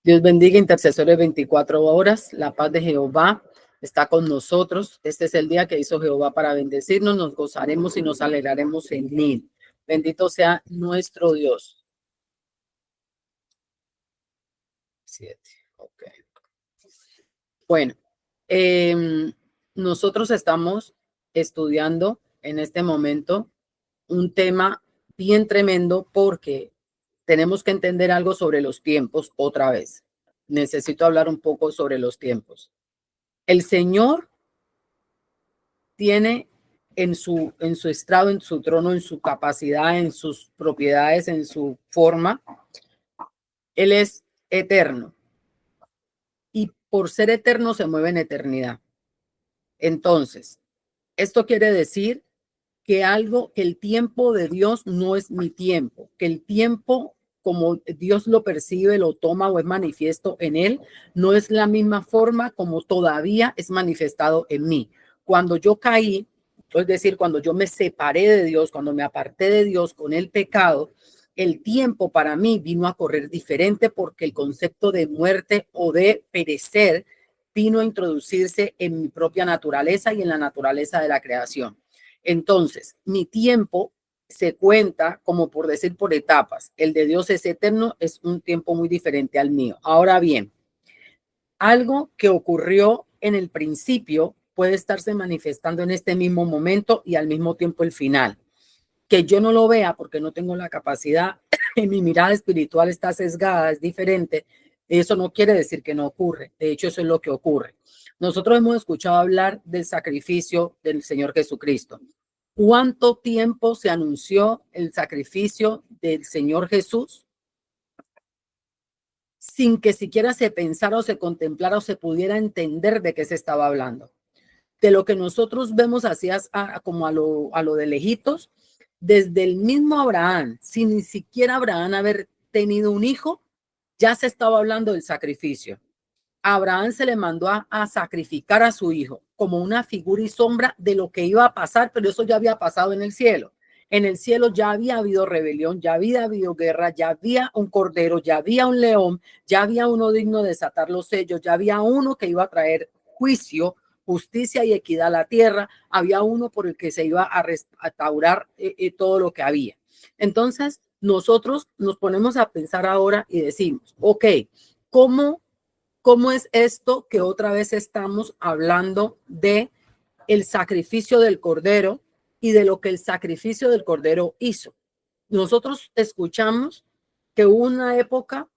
Dios bendiga, intercesores 24 horas. La paz de Jehová está con nosotros. Este es el día que hizo Jehová para bendecirnos. Nos gozaremos y nos alegraremos en él. Bendito sea nuestro Dios. 7. Ok. Bueno, nosotros estamos estudiando en este momento un tema bien tremendo porque tenemos que entender algo sobre los tiempos otra vez. Necesito hablar un poco sobre los tiempos. El Señor tiene en su estrado, en su trono, en su capacidad, en sus propiedades, en su forma. Él es eterno. Y por ser eterno se mueve en eternidad. Entonces, esto quiere decir que el tiempo de Dios no es mi tiempo, que el tiempo como Dios lo percibe, lo toma o es manifiesto en él, no es la misma forma como todavía es manifestado en mí. Cuando yo caí, es decir, cuando yo me separé de Dios, cuando me aparté de Dios con el pecado, el tiempo para mí vino a correr diferente porque el concepto de muerte o de perecer vino a introducirse en mi propia naturaleza y en la naturaleza de la creación. Entonces, mi tiempo se cuenta como por decir por etapas. El de Dios es eterno, es un tiempo muy diferente al mío. Ahora bien, algo que ocurrió en el principio puede estarse manifestando en este mismo momento y al mismo tiempo el final. Que yo no lo vea porque no tengo la capacidad, mi mirada espiritual está sesgada, es diferente. Eso no quiere decir que no ocurre. De hecho, eso es lo que ocurre. Nosotros hemos escuchado hablar del sacrificio del Señor Jesucristo. ¿Cuánto tiempo se anunció el sacrificio del Señor Jesús sin que siquiera se pensara o se contemplara o se pudiera entender de qué se estaba hablando? De lo que nosotros vemos así como a lo de lejitos, desde el mismo Abraham, sin ni siquiera Abraham haber tenido un hijo, ya se estaba hablando del sacrificio. A Abraham se le mandó a sacrificar a su hijo como una figura y sombra de lo que iba a pasar, pero eso ya había pasado en el cielo. En el cielo ya había habido rebelión, ya había habido guerra, ya había un cordero, ya había un león, ya había uno digno de desatar los sellos, ya había uno que iba a traer juicio, justicia y equidad a la tierra, había uno por el que se iba a restaurar todo lo que había. Entonces, nosotros nos ponemos a pensar ahora y decimos, ok, ¿cómo es esto que otra vez estamos hablando de el sacrificio del cordero y de lo que el sacrificio del cordero hizo? Nosotros escuchamos que hubo una época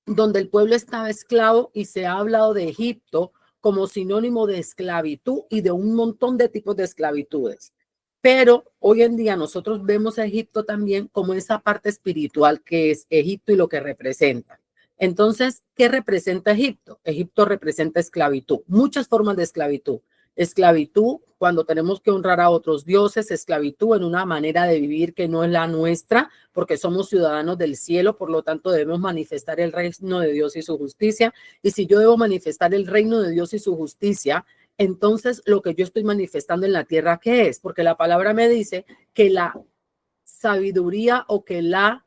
donde el pueblo estaba esclavo y se ha hablado de Egipto como sinónimo de esclavitud y de un montón de tipos de esclavitudes. Pero hoy en día nosotros vemos a Egipto también como esa parte espiritual que es Egipto y lo que representa. Entonces, ¿qué representa Egipto? Egipto representa esclavitud, muchas formas de esclavitud. Esclavitud cuando tenemos que honrar a otros dioses, esclavitud en una manera de vivir que no es la nuestra, porque somos ciudadanos del cielo, por lo tanto debemos manifestar el reino de Dios y su justicia. Y si yo debo manifestar el reino de Dios y su justicia, entonces lo que yo estoy manifestando en la tierra, ¿qué es? Porque la palabra me dice que la sabiduría o que la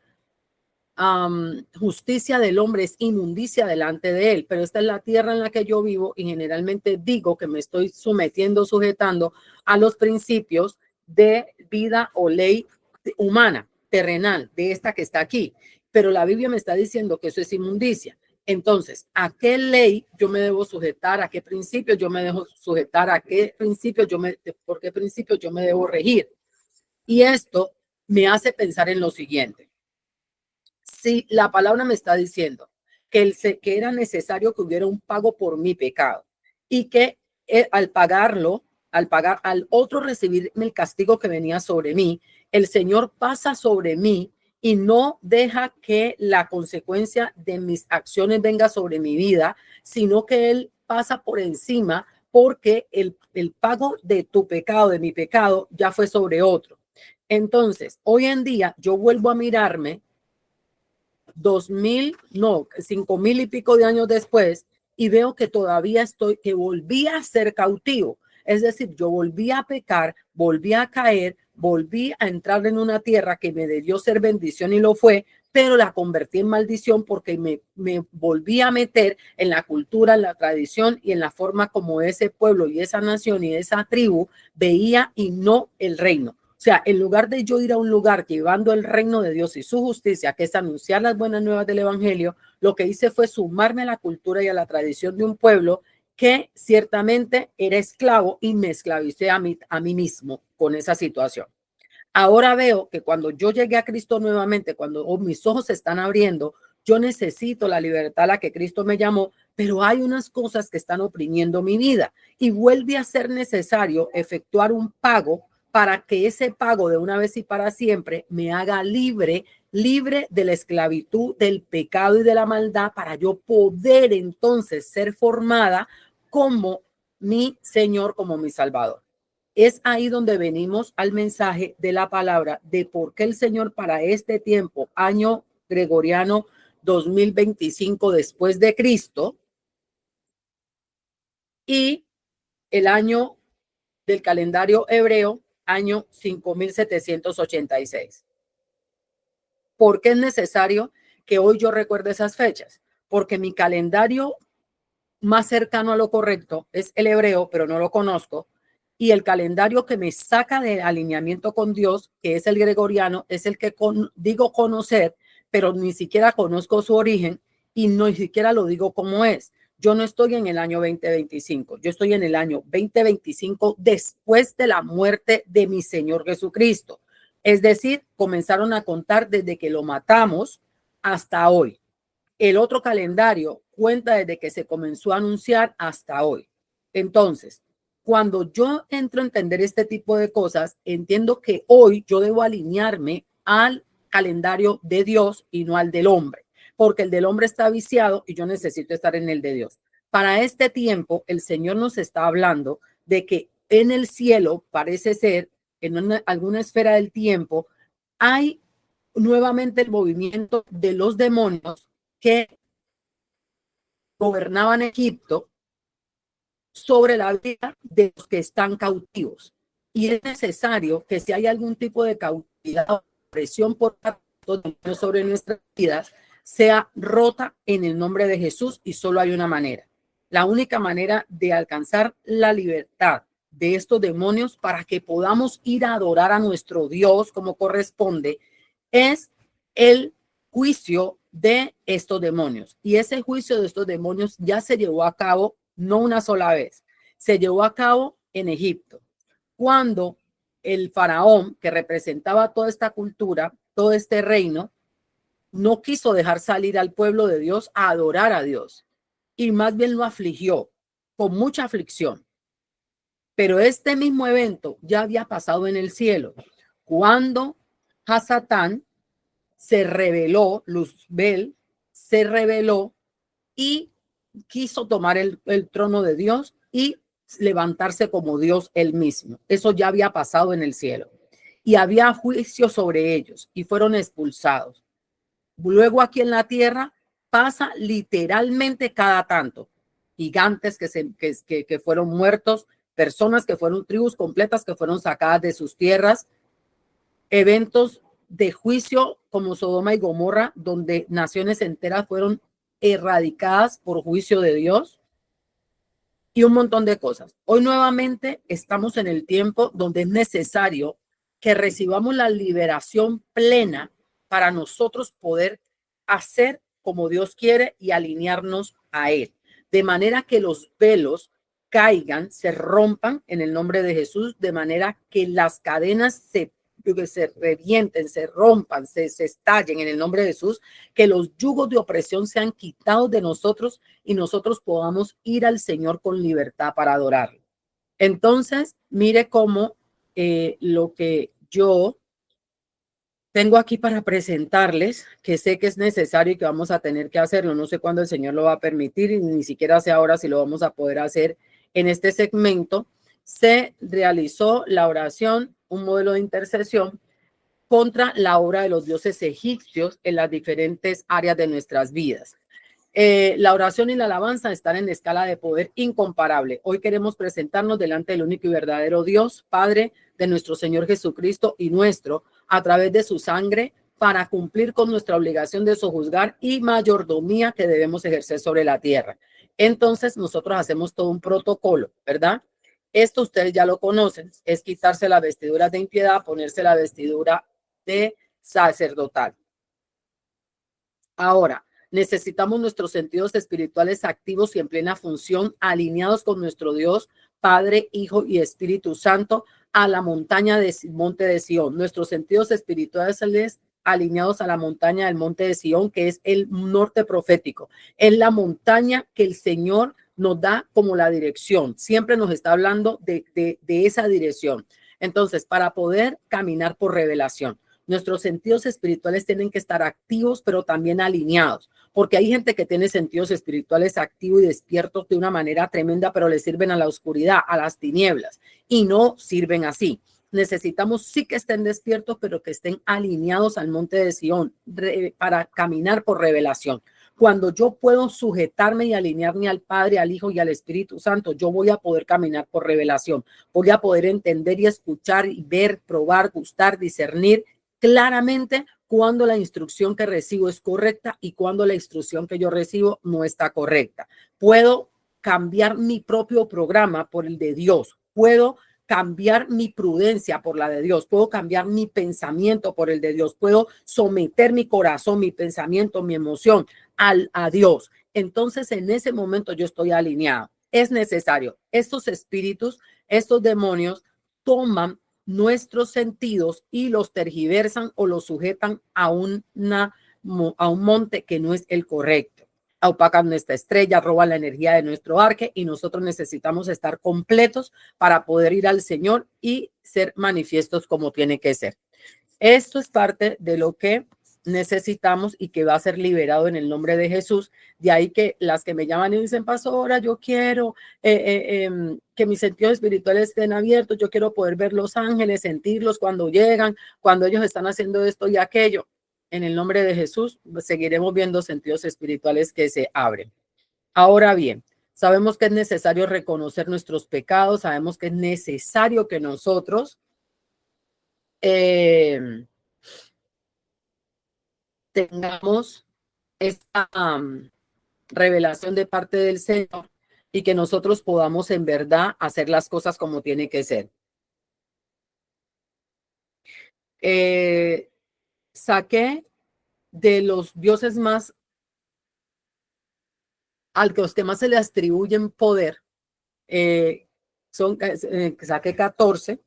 justicia del hombre es inmundicia delante de él, pero esta es la tierra en la que yo vivo y generalmente digo que me estoy sujetando a los principios de vida o ley humana, terrenal, de esta que está aquí, pero la Biblia me está diciendo que eso es inmundicia. Entonces, ¿a qué ley yo me debo sujetar? ¿A qué principios yo me debo sujetar? ¿A qué principios por qué principios yo me debo regir? Y esto me hace pensar en lo siguiente. Si la palabra me está diciendo que era necesario que hubiera un pago por mi pecado y que al al otro recibirme el castigo que venía sobre mí, el Señor pasa sobre mí y no deja que la consecuencia de mis acciones venga sobre mi vida, sino que Él pasa por encima porque el pago de tu pecado, de mi pecado, ya fue sobre otro. Entonces, hoy en día yo vuelvo a mirarme 5,000 y pico de años después y veo que todavía que volví a ser cautivo. Es decir, yo volví a pecar, volví a caer, volví a entrar en una tierra que me debió ser bendición y lo fue, pero la convertí en maldición porque me volví a meter en la cultura, en la tradición y en la forma como ese pueblo y esa nación y esa tribu veía y no el reino. O sea, en lugar de yo ir a un lugar llevando el reino de Dios y su justicia, que es anunciar las buenas nuevas del evangelio, lo que hice fue sumarme a la cultura y a la tradición de un pueblo que ciertamente era esclavo y me esclavicé a mí mismo con esa situación. Ahora veo que cuando yo llegué a Cristo nuevamente, cuando mis ojos se están abriendo, yo necesito la libertad a la que Cristo me llamó, pero hay unas cosas que están oprimiendo mi vida y vuelve a ser necesario efectuar un pago para que ese pago de una vez y para siempre me haga libre, libre de la esclavitud, del pecado y de la maldad, para yo poder entonces ser formada como mi Señor, como mi Salvador. Es ahí donde venimos al mensaje de la palabra de por qué el Señor para este tiempo, año gregoriano 2025 después de Cristo, y el año del calendario hebreo, año 5786. ¿Por qué es necesario que hoy yo recuerde esas fechas? Porque mi calendario más cercano a lo correcto es el hebreo, pero no lo conozco. Y el calendario que me saca de alineamiento con Dios, que es el gregoriano, es el que digo conocer, pero ni siquiera conozco su origen y ni siquiera lo digo como es. Yo no estoy en el año 2025, yo estoy en el año 2025 después de la muerte de mi Señor Jesucristo. Es decir, comenzaron a contar desde que lo matamos hasta hoy. El otro calendario cuenta desde que se comenzó a anunciar hasta hoy. Entonces, cuando yo entro a entender este tipo de cosas, entiendo que hoy yo debo alinearme al calendario de Dios y no al del hombre, porque el del hombre está viciado y yo necesito estar en el de Dios. Para este tiempo, el Señor nos está hablando de que en el cielo, parece ser, en alguna esfera del tiempo, hay nuevamente el movimiento de los demonios que gobernaban Egipto sobre la vida de los que están cautivos. Y es necesario que si hay algún tipo de cautividad o presión por parte sobre nuestras vidas, sea rota en el nombre de Jesús, y solo hay una manera. La única manera de alcanzar la libertad de estos demonios para que podamos ir a adorar a nuestro Dios como corresponde es el juicio de estos demonios. Y ese juicio de estos demonios ya se llevó a cabo no una sola vez, se llevó a cabo en Egipto, cuando el faraón, que representaba toda esta cultura, todo este reino, no quiso dejar salir al pueblo de Dios a adorar a Dios, y más bien lo afligió con mucha aflicción. Pero este mismo evento ya había pasado en el cielo, cuando Hasatán se rebeló, Luzbel se rebeló y quiso tomar el trono de Dios y levantarse como Dios él mismo. Eso ya había pasado en el cielo. Y había juicio sobre ellos y fueron expulsados. Luego aquí en la tierra pasa literalmente cada tanto. Gigantes que fueron muertos, personas que fueron, tribus completas que fueron sacadas de sus tierras, eventos de juicio como Sodoma y Gomorra, donde naciones enteras fueron erradicadas por juicio de Dios, y un montón de cosas. Hoy nuevamente estamos en el tiempo donde es necesario que recibamos la liberación plena para nosotros poder hacer como Dios quiere y alinearnos a Él. De manera que los velos caigan, se rompan en el nombre de Jesús, de manera que las cadenas se revienten, se rompan, se estallen en el nombre de Jesús, que los yugos de opresión sean quitados de nosotros y nosotros podamos ir al Señor con libertad para adorarlo. Entonces, mire cómo lo que yo tengo aquí para presentarles, que sé que es necesario y que vamos a tener que hacerlo. No sé cuándo el Señor lo va a permitir y ni siquiera sé ahora si lo vamos a poder hacer en este segmento. Se realizó la oración, un modelo de intercesión contra la obra de los dioses egipcios en las diferentes áreas de nuestras vidas. La oración y la alabanza están en escala de poder incomparable. Hoy queremos presentarnos delante del único y verdadero Dios, Padre de nuestro Señor Jesucristo y nuestro, a través de su sangre, para cumplir con nuestra obligación de sojuzgar y mayordomía que debemos ejercer sobre la tierra. Entonces nosotros hacemos todo un protocolo, ¿verdad? Esto ustedes ya lo conocen, es quitarse las vestiduras de impiedad, ponerse la vestidura de sacerdotal. Ahora, necesitamos nuestros sentidos espirituales activos y en plena función, alineados con nuestro Dios, Padre, Hijo y Espíritu Santo, a la montaña del monte de Sión. Nuestros sentidos espirituales alineados a la montaña del monte de Sión, que es el norte profético. Es la montaña que el Señor nos da como la dirección. Siempre nos está hablando de esa dirección. Entonces, para poder caminar por revelación, nuestros sentidos espirituales tienen que estar activos, pero también alineados, porque hay gente que tiene sentidos espirituales activos y despiertos de una manera tremenda, pero le sirven a la oscuridad, a las tinieblas, y no sirven así. Necesitamos sí que estén despiertos, pero que estén alineados al monte de Sión para caminar por revelación. Cuando yo puedo sujetarme y alinearme al Padre, al Hijo y al Espíritu Santo, yo voy a poder caminar por revelación. Voy a poder entender y escuchar y ver, probar, gustar, discernir claramente cuando la instrucción que recibo es correcta y cuando la instrucción que yo recibo no está correcta. Puedo cambiar mi propio programa por el de Dios. Puedo cambiar mi prudencia por la de Dios. Puedo cambiar mi pensamiento por el de Dios. Puedo someter mi corazón, mi pensamiento, mi emoción a Dios. Entonces, en ese momento yo estoy alineado. Es necesario. Estos espíritus, estos demonios toman nuestros sentidos y los tergiversan o los sujetan a un monte que no es el correcto. Opacan nuestra estrella, roban la energía de nuestro arque y nosotros necesitamos estar completos para poder ir al Señor y ser manifiestos como tiene que ser. Esto es parte de lo que necesitamos y que va a ser liberado en el nombre de Jesús. De ahí que las que me llaman y dicen, pastora, yo quiero que mis sentidos espirituales estén abiertos, yo quiero poder ver los ángeles, sentirlos cuando llegan, cuando ellos están haciendo esto y aquello. En el nombre de Jesús seguiremos viendo sentidos espirituales que se abren. Ahora bien, sabemos que es necesario reconocer nuestros pecados, sabemos que es necesario que nosotros tengamos esta revelación de parte del Señor y que nosotros podamos en verdad hacer las cosas como tiene que ser. Saqué de los dioses más, al que los que más se le atribuyen poder, saqué 14.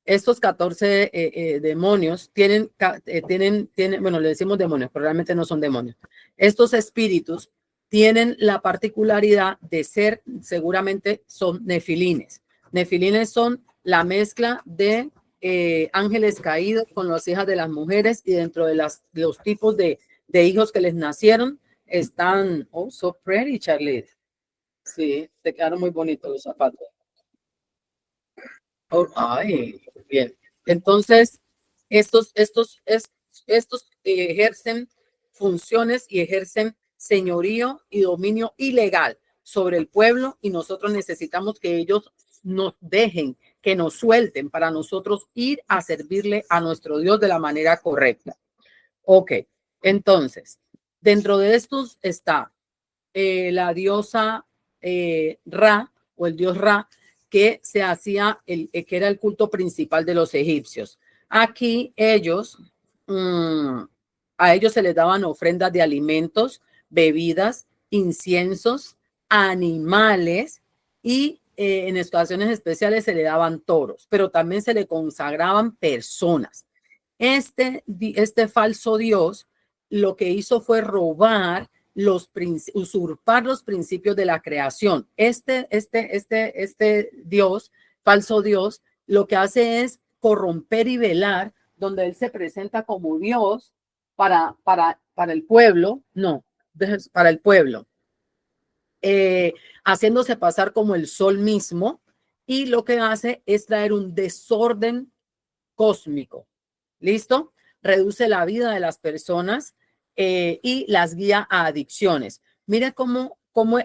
Estos 14 demonios tienen, bueno, le decimos demonios, pero realmente no son demonios. Estos espíritus tienen la particularidad de ser, seguramente son nefilines. Nefilines son la mezcla de ángeles caídos con las hijas de las mujeres, y dentro de los tipos de hijos que les nacieron están, oh, so pretty, Charlie. Sí, te quedaron muy bonitos los zapatos. Oh, ay, bien. Entonces, estos ejercen funciones y ejercen señorío y dominio ilegal sobre el pueblo, y nosotros necesitamos que ellos nos dejen, que nos suelten para nosotros ir a servirle a nuestro Dios de la manera correcta. Ok, entonces, dentro de estos está la diosa Ra, o el dios Ra, que se hacía, que era el culto principal de los egipcios. Aquí ellos, a ellos se les daban ofrendas de alimentos, bebidas, inciensos, animales, y en ocasiones especiales se le daban toros, pero también se le consagraban personas. Este falso dios lo que hizo fue robar usurpar los principios de la creación. Este Dios, falso Dios, lo que hace es corromper y velar, donde él se presenta como Dios para el pueblo, no, para el pueblo, haciéndose pasar como el sol mismo, y lo que hace es traer un desorden cósmico. ¿Listo? Reduce la vida de las personas y las guía a adicciones. Mire cómo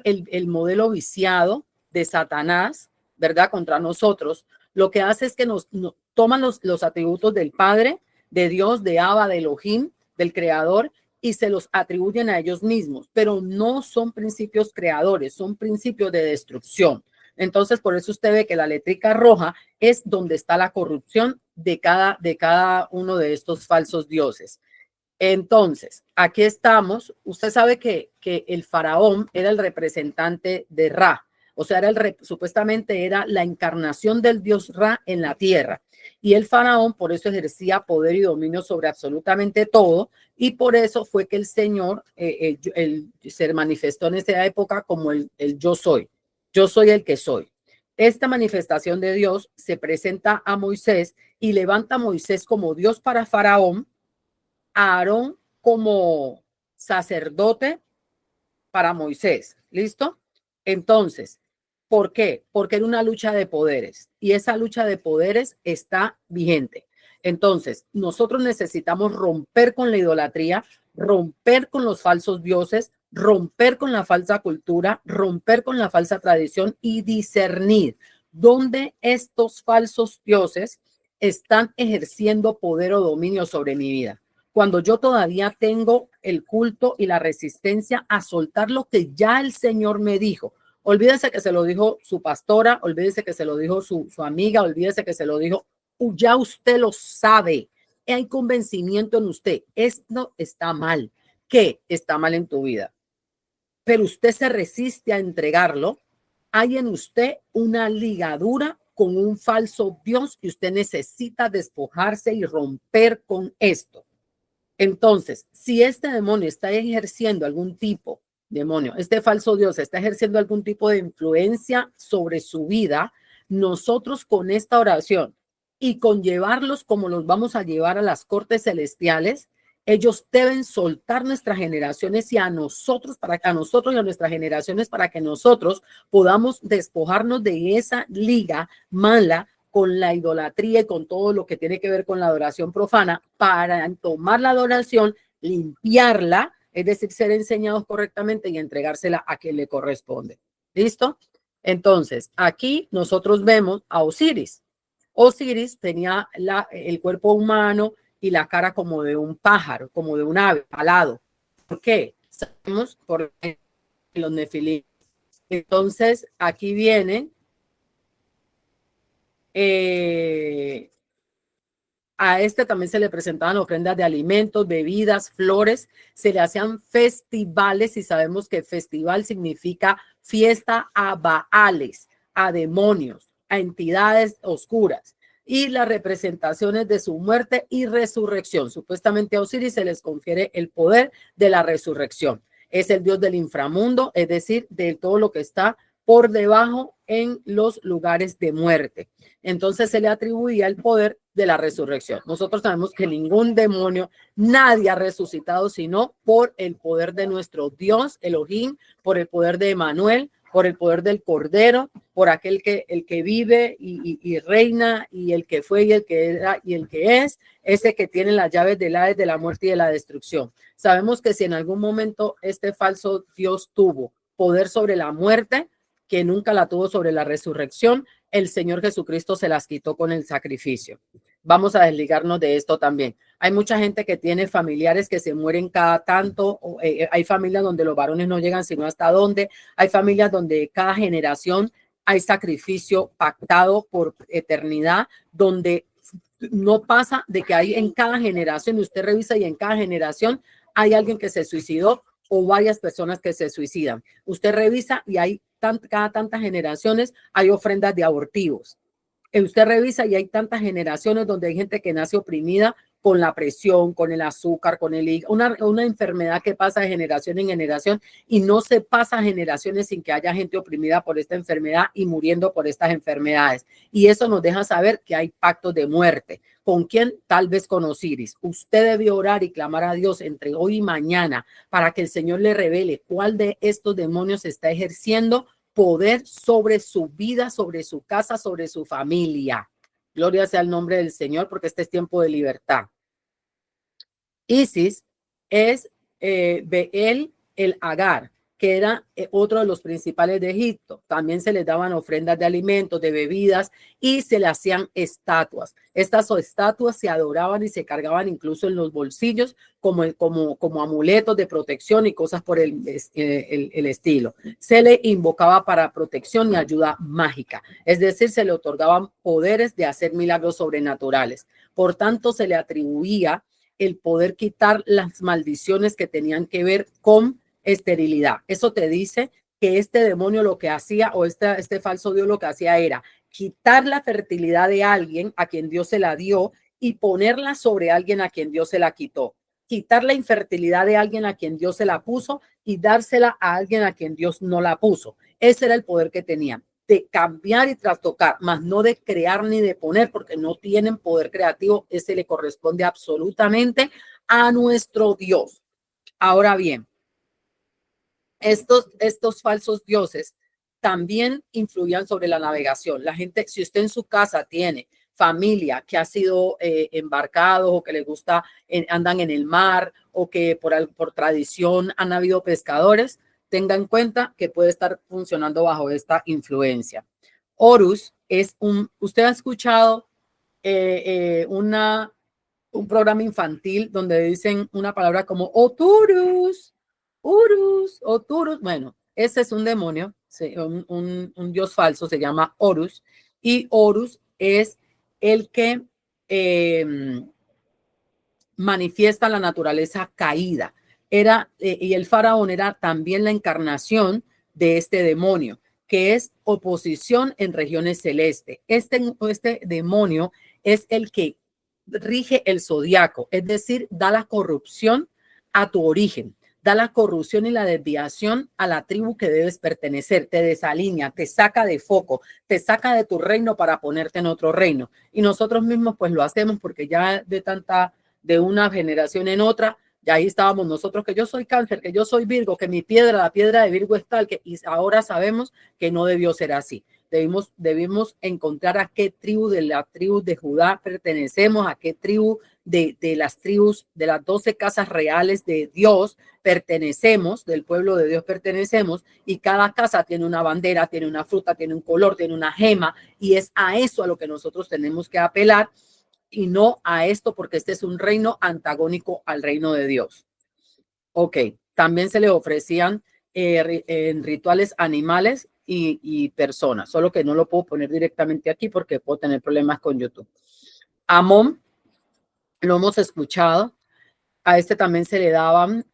el modelo viciado de Satanás, ¿verdad? Contra nosotros, lo que hace es que nos toman los atributos del Padre, de Dios, de Abba, de Elohim, del creador y se los atribuyen a ellos mismos, pero no son principios creadores, son principios de destrucción. Entonces, por eso usted ve que la letrica roja es donde está la corrupción de cada uno de estos falsos dioses. Entonces, aquí estamos. Usted sabe que el faraón era el representante de Ra, o sea, supuestamente era la encarnación del dios Ra en la tierra. Y el faraón por eso ejercía poder y dominio sobre absolutamente todo, y por eso fue que el Señor se manifestó en esa época como el yo soy el que soy. Esta manifestación de Dios se presenta a Moisés y levanta a Moisés como Dios para Faraón, a Aarón como sacerdote para Moisés. ¿Listo? Entonces, ¿por qué? Porque era una lucha de poderes y esa lucha de poderes está vigente. Entonces, nosotros necesitamos romper con la idolatría, romper con los falsos dioses, romper con la falsa cultura, romper con la falsa tradición y discernir dónde estos falsos dioses están ejerciendo poder o dominio sobre mi vida. Cuando yo todavía tengo el culto y la resistencia a soltar lo que ya el Señor me dijo. Olvídese que se lo dijo su pastora, olvídese que se lo dijo su amiga, olvídese que se lo dijo, ya usted lo sabe. Hay convencimiento en usted. Esto está mal. ¿Qué está mal en tu vida? Pero usted se resiste a entregarlo. Hay en usted una ligadura con un falso Dios y usted necesita despojarse y romper con esto. Entonces, si este demonio está ejerciendo algún tipo, este falso Dios está ejerciendo algún tipo de influencia sobre su vida, nosotros con esta oración y con llevarlos como los vamos a llevar a las cortes celestiales, ellos deben soltar nuestras generaciones y a nosotros y a nuestras generaciones para que nosotros podamos despojarnos de esa liga mala con la idolatría y con todo lo que tiene que ver con la adoración profana, para tomar la adoración, limpiarla, es decir, ser enseñados correctamente y entregársela a quien le corresponde. ¿Listo? Entonces, aquí nosotros vemos a Osiris. Osiris tenía el cuerpo humano y la cara como de un pájaro, como de un ave, alado. ¿Por qué? Sabemos por los nefilim. Entonces, aquí vienen a este también se le presentaban ofrendas de alimentos, bebidas, flores, se le hacían festivales y sabemos que festival significa fiesta a Baales, a demonios, a entidades oscuras y las representaciones de su muerte y resurrección. Supuestamente a Osiris se les confiere el poder de la resurrección. Es el dios del inframundo, es decir, de todo lo que está por debajo en los lugares de muerte. Entonces se le atribuía el poder de la resurrección. Nosotros sabemos que ningún demonio, nadie ha resucitado sino por el poder de nuestro Dios, Elohim, por el poder de Emmanuel, por el poder del Cordero, por aquel el que vive y reina, y el que fue y el que era y el que es, ese que tiene las llaves del Hades, de la muerte y de la destrucción. Sabemos que si en algún momento este falso Dios tuvo poder sobre la muerte, que nunca la tuvo sobre la resurrección, el Señor Jesucristo se las quitó con el sacrificio. Vamos a desligarnos de esto también. Hay mucha gente que tiene familiares que se mueren cada tanto. Hay familias donde los varones no llegan sino hasta dónde. Hay familias donde cada generación hay sacrificio pactado por eternidad, donde no pasa de que hay en cada generación, y usted revisa y en cada generación hay alguien que se suicidó o varias personas que se suicidan. Usted revisa y hay cada tantas generaciones hay ofrendas de abortivos. Usted revisa y hay tantas generaciones donde hay gente que nace oprimida con la presión, con el azúcar, con el hígado, una enfermedad que pasa de generación en generación y no se pasa generaciones sin que haya gente oprimida por esta enfermedad y muriendo por estas enfermedades. Y eso nos deja saber que hay pactos de muerte. ¿Con quién? Tal vez con Osiris. Usted debe orar y clamar a Dios entre hoy y mañana para que el Señor le revele cuál de estos demonios está ejerciendo poder sobre su vida, sobre su casa, sobre su familia. Gloria sea el nombre del Señor, porque este es tiempo de libertad. Isis es Beel el Agar, que era otro de los principales de Egipto. También se les daban ofrendas de alimentos, de bebidas, y se le hacían estatuas. Estas estatuas se adoraban y se cargaban incluso en los bolsillos como amuletos de protección y cosas por el estilo. Se le invocaba para protección y ayuda mágica, es decir, se le otorgaban poderes de hacer milagros sobrenaturales. Por tanto, se le atribuía el poder quitar las maldiciones que tenían que ver con esterilidad. Eso te dice que este demonio lo que hacía, o este falso Dios lo que hacía era quitar la fertilidad de alguien a quien Dios se la dio y ponerla sobre alguien a quien Dios se la quitó. Quitar la infertilidad de alguien a quien Dios se la puso y dársela a alguien a quien Dios no la puso. Ese era el poder que tenían, de cambiar y trastocar, más no de crear ni de poner, porque no tienen poder creativo. Ese le corresponde absolutamente a nuestro Dios. Ahora bien, estos falsos dioses también influían sobre la navegación. La gente, si usted en su casa tiene familia que ha sido embarcado o que le gusta, andan en el mar, o que por tradición han habido pescadores, tenga en cuenta que puede estar funcionando bajo esta influencia. Horus es usted ha escuchado un programa infantil donde dicen una palabra como Oturus, Urus, Oturus. Bueno, ese es un demonio, un dios falso, se llama Horus, y Horus es el que manifiesta la naturaleza caída. Y el faraón era también la encarnación de este demonio, que es oposición en regiones celestes. Este demonio es el que rige el zodiaco, es decir, da la corrupción a tu origen, da la corrupción y la desviación a la tribu que debes pertenecer, te desalinea, te saca de foco, te saca de tu reino para ponerte en otro reino. Y nosotros mismos pues lo hacemos porque ya de una generación en otra, ya ahí estábamos nosotros, que yo soy Cáncer, que yo soy Virgo, que la piedra de Virgo es tal, y ahora sabemos que no debió ser así. Debimos encontrar a qué tribu de la tribu de Judá pertenecemos, a qué tribu de las tribus de las 12 casas reales de Dios pertenecemos, del pueblo de Dios pertenecemos, y cada casa tiene una bandera, tiene una fruta, tiene un color, tiene una gema, y es a eso a lo que nosotros tenemos que apelar, y no a esto, porque este es un reino antagónico al reino de Dios. Ok, también se le ofrecían en rituales animales y personas, solo que no lo puedo poner directamente aquí porque puedo tener problemas con YouTube. Amón, lo hemos escuchado. A este también se le daban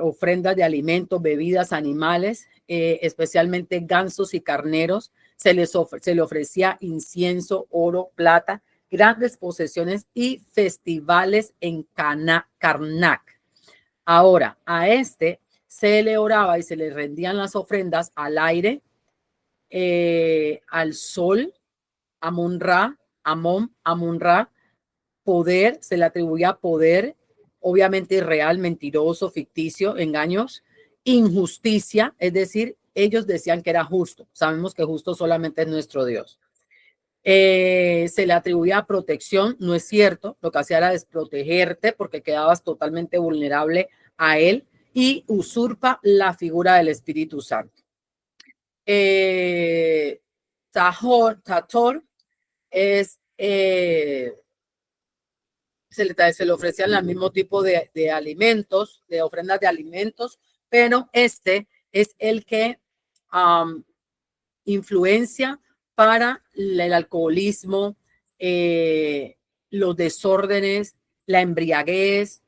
ofrendas de alimentos, bebidas, animales, especialmente gansos y carneros. Se le ofrecía incienso, oro, plata, grandes posesiones y festivales en Karnak. Ahora, a este se le oraba y se le rendían las ofrendas al aire, al sol, Amon-Ra, Amon-Ra, poder, se le atribuía poder, obviamente irreal, mentiroso, ficticio, engaños, injusticia, es decir, ellos decían que era justo. Sabemos que justo solamente es nuestro Dios. Se le atribuía protección, no es cierto, lo que hacía era desprotegerte porque quedabas totalmente vulnerable a él, y usurpa la figura del Espíritu Santo. Tator es se le ofrecían el mismo tipo de alimentos, de ofrendas de alimentos, pero este es el que influencia para el alcoholismo, los desórdenes, la embriaguez,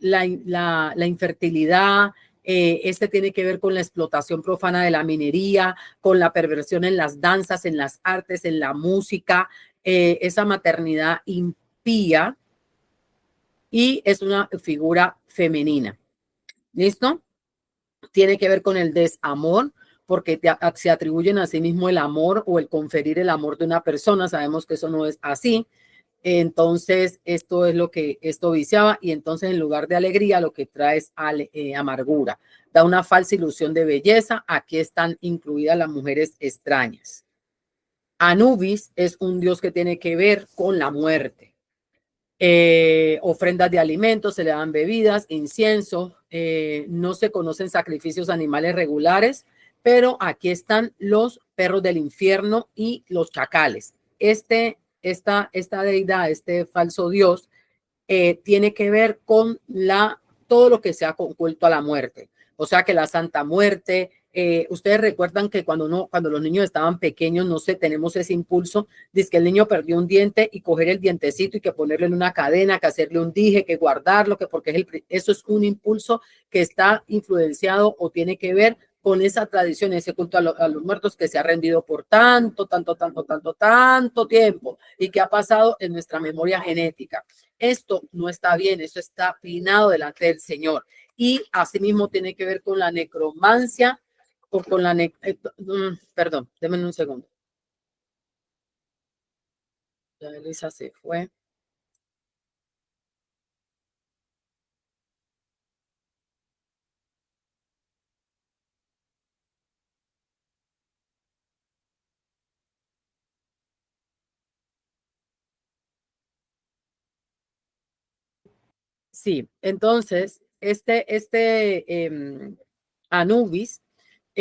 la infertilidad. Este tiene que ver con la explotación profana de la minería, con la perversión en las danzas, en las artes, en la música, esa maternidad impía, y es una figura femenina. ¿Listo? Tiene que ver con el desamor, porque se atribuyen a sí mismo el amor o el conferir el amor de una persona. Sabemos que eso no es así. Entonces, esto es lo que esto viciaba, y entonces en lugar de alegría lo que trae es amargura. Da una falsa ilusión de belleza. Aquí están incluidas las mujeres extrañas. Anubis es un dios que tiene que ver con la muerte. Ofrendas de alimentos, se le dan bebidas, incienso, no se conocen sacrificios animales regulares, pero aquí están los perros del infierno y los chacales. Esta deidad, este falso dios, tiene que ver con todo lo que sea con culto a la muerte. O sea que la Santa Muerte, ustedes recuerdan que cuando los niños estaban pequeños, no sé, tenemos ese impulso, dice que el niño perdió un diente y coger el dientecito y que ponerle en una cadena, que hacerle un dije, que guardarlo, que porque eso es un impulso que está influenciado o tiene que ver con esa tradición, ese culto a los muertos que se ha rendido por tanto tiempo y que ha pasado en nuestra memoria genética. Esto no está bien, eso está pinado delante del Señor. Y asimismo tiene que ver con la necromancia o con la... perdón, déjenme un segundo. Ya Elisa se fue. Sí, entonces, Anubis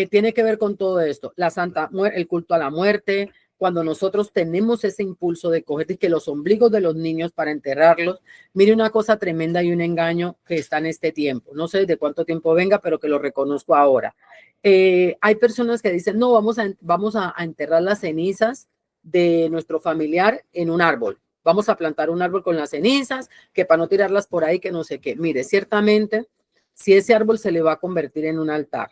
tiene que ver con todo esto, el culto a la muerte, cuando nosotros tenemos ese impulso de coger que los ombligos de los niños para enterrarlos, mire una cosa tremenda y un engaño que está en este tiempo, no sé de cuánto tiempo venga, pero que lo reconozco ahora. Hay personas que dicen, no, vamos a enterrar las cenizas de nuestro familiar en un árbol. Vamos a plantar un árbol con las cenizas, que para no tirarlas por ahí, que no sé qué. Mire, ciertamente, si ese árbol se le va a convertir en un altar,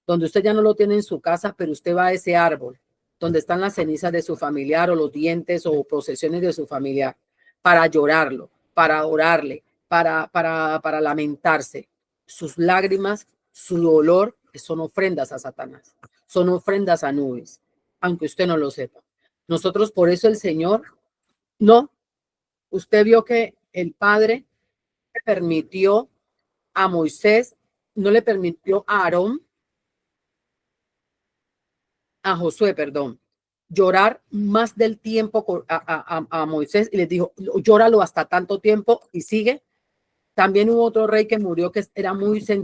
donde usted ya no lo tiene en su casa, pero usted va a ese árbol, donde están las cenizas de su familiar o los dientes o posesiones de su familiar, para llorarlo, para orarle, para lamentarse. Sus lágrimas, su dolor, son ofrendas a Satanás, son ofrendas a nubes, aunque usted no lo sepa. Nosotros, por eso el Señor, no, usted vio que el Padre le permitió a Moisés, no le permitió a Aarón, a Josué, perdón, llorar más del tiempo a Moisés y les dijo, llóralo hasta tanto tiempo y sigue. También hubo otro rey que murió que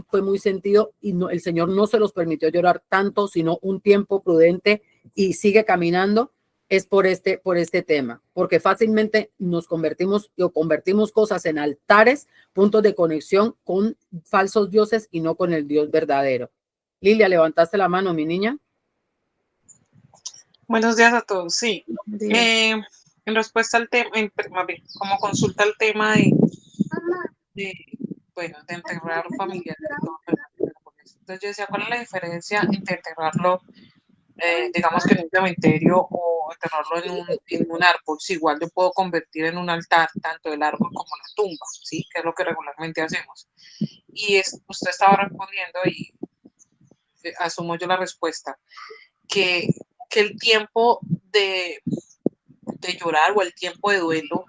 fue muy sentido y no, el Señor no se los permitió llorar tanto, sino un tiempo prudente y sigue caminando. Es por este tema, porque fácilmente nos convertimos cosas en altares, puntos de conexión con falsos dioses y no con el Dios verdadero. Lilia, levantaste la mano, mi niña. Buenos días a todos. Sí, en respuesta al tema, como consulta al tema de enterrar familiares. Entonces yo decía, ¿cuál es la diferencia entre enterrarlo, digamos que en un cementerio o enterrarlo en un árbol? Si igual yo puedo convertir en un altar tanto el árbol como la tumba, ¿sí? Que es lo que regularmente hacemos. Y usted estaba respondiendo y asumo yo la respuesta, que el tiempo de llorar o el tiempo de duelo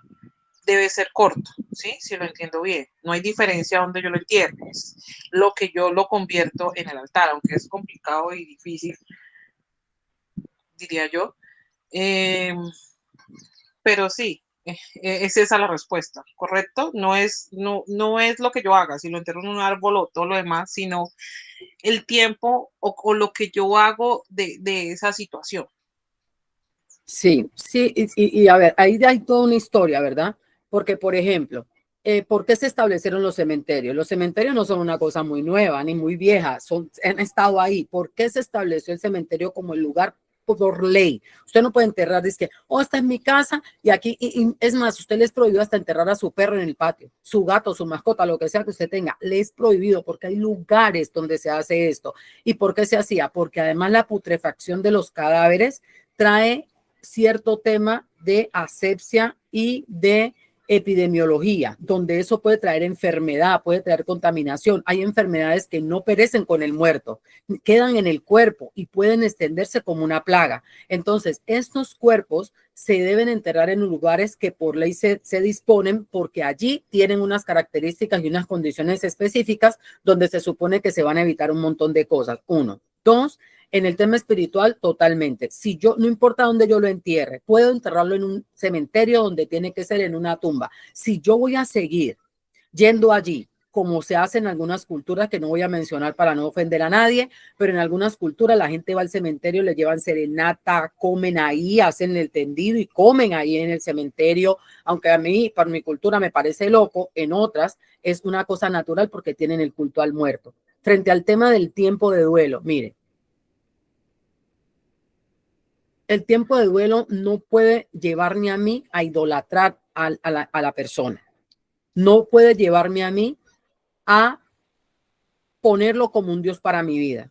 debe ser corto, ¿sí? Si lo entiendo bien. No hay diferencia donde yo lo entierre. Es lo que yo lo convierto en el altar, aunque es complicado y difícil, diría yo. Pero sí, es esa la respuesta, ¿correcto? No es lo que yo haga, si lo entierro en un árbol o todo lo demás, sino el tiempo o lo que yo hago de esa situación. Sí, sí, y a ver, ahí hay toda una historia, ¿verdad? Porque, por ejemplo, ¿por qué se establecieron los cementerios? Los cementerios no son una cosa muy nueva ni muy vieja, han estado ahí. ¿Por qué se estableció el cementerio como el lugar por ley? Usted no puede enterrar, dice que, oh, está en mi casa y aquí, y es más, usted le es prohibido hasta enterrar a su perro en el patio, su gato, su mascota, lo que sea que usted tenga, le es prohibido porque hay lugares donde se hace esto. ¿Y por qué se hacía? Porque además la putrefacción de los cadáveres trae cierto tema de asepsia y de epidemiología, donde eso puede traer enfermedad, puede traer contaminación. Hay enfermedades que no perecen con el muerto, quedan en el cuerpo y pueden extenderse como una plaga. Entonces, estos cuerpos se deben enterrar en lugares que por ley se disponen porque allí tienen unas características y unas condiciones específicas donde se supone que se van a evitar un montón de cosas. Uno. Dos, en el tema espiritual, totalmente. Si yo, no importa dónde yo lo entierre, puedo enterrarlo en un cementerio donde tiene que ser en una tumba. Si yo voy a seguir yendo allí como se hace en algunas culturas que no voy a mencionar para no ofender a nadie, pero en algunas culturas la gente va al cementerio, le llevan serenata, comen ahí, hacen el tendido y comen ahí en el cementerio, aunque a mí, para mi cultura me parece loco, en otras es una cosa natural porque tienen el culto al muerto. Frente al tema del tiempo de duelo, mire, el tiempo de duelo no puede llevarme a mí a idolatrar a la persona. No puede llevarme a mí a ponerlo como un Dios para mi vida.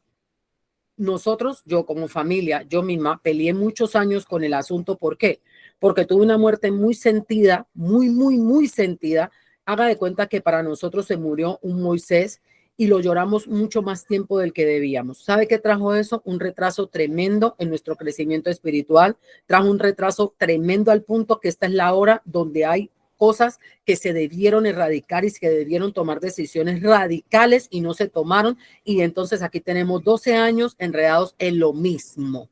Nosotros, yo como familia, yo misma peleé muchos años con el asunto. ¿Por qué? Porque tuve una muerte muy sentida, muy sentida. Haga de cuenta que para nosotros se murió un Moisés y lo lloramos mucho más tiempo del que debíamos. ¿Sabe qué trajo eso? Un retraso tremendo en nuestro crecimiento espiritual. Trajo un retraso tremendo al punto que esta es la hora donde hay cosas que se debieron erradicar y que debieron tomar decisiones radicales y no se tomaron. Y entonces aquí tenemos 12 años enredados en lo mismo.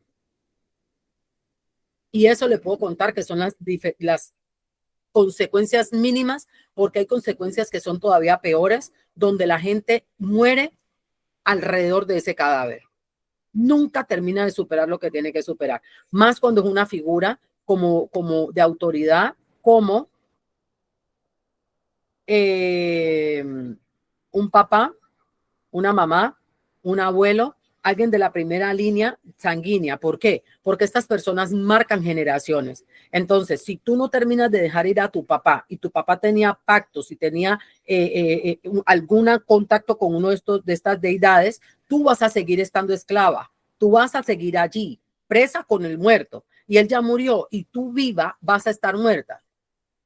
Y eso le puedo contar que son las consecuencias mínimas, porque hay consecuencias que son todavía peores, donde la gente muere alrededor de ese cadáver. Nunca termina de superar lo que tiene que superar. Más cuando es una figura como de autoridad, como un papá, una mamá, un abuelo, alguien de la primera línea sanguínea. ¿Por qué? Porque estas personas marcan generaciones. Entonces, si tú no terminas de dejar ir a tu papá y tu papá tenía pactos y tenía algún contacto con uno de estas deidades, tú vas a seguir estando esclava. Tú vas a seguir allí, presa con el muerto. Y él ya murió y tú viva vas a estar muerta.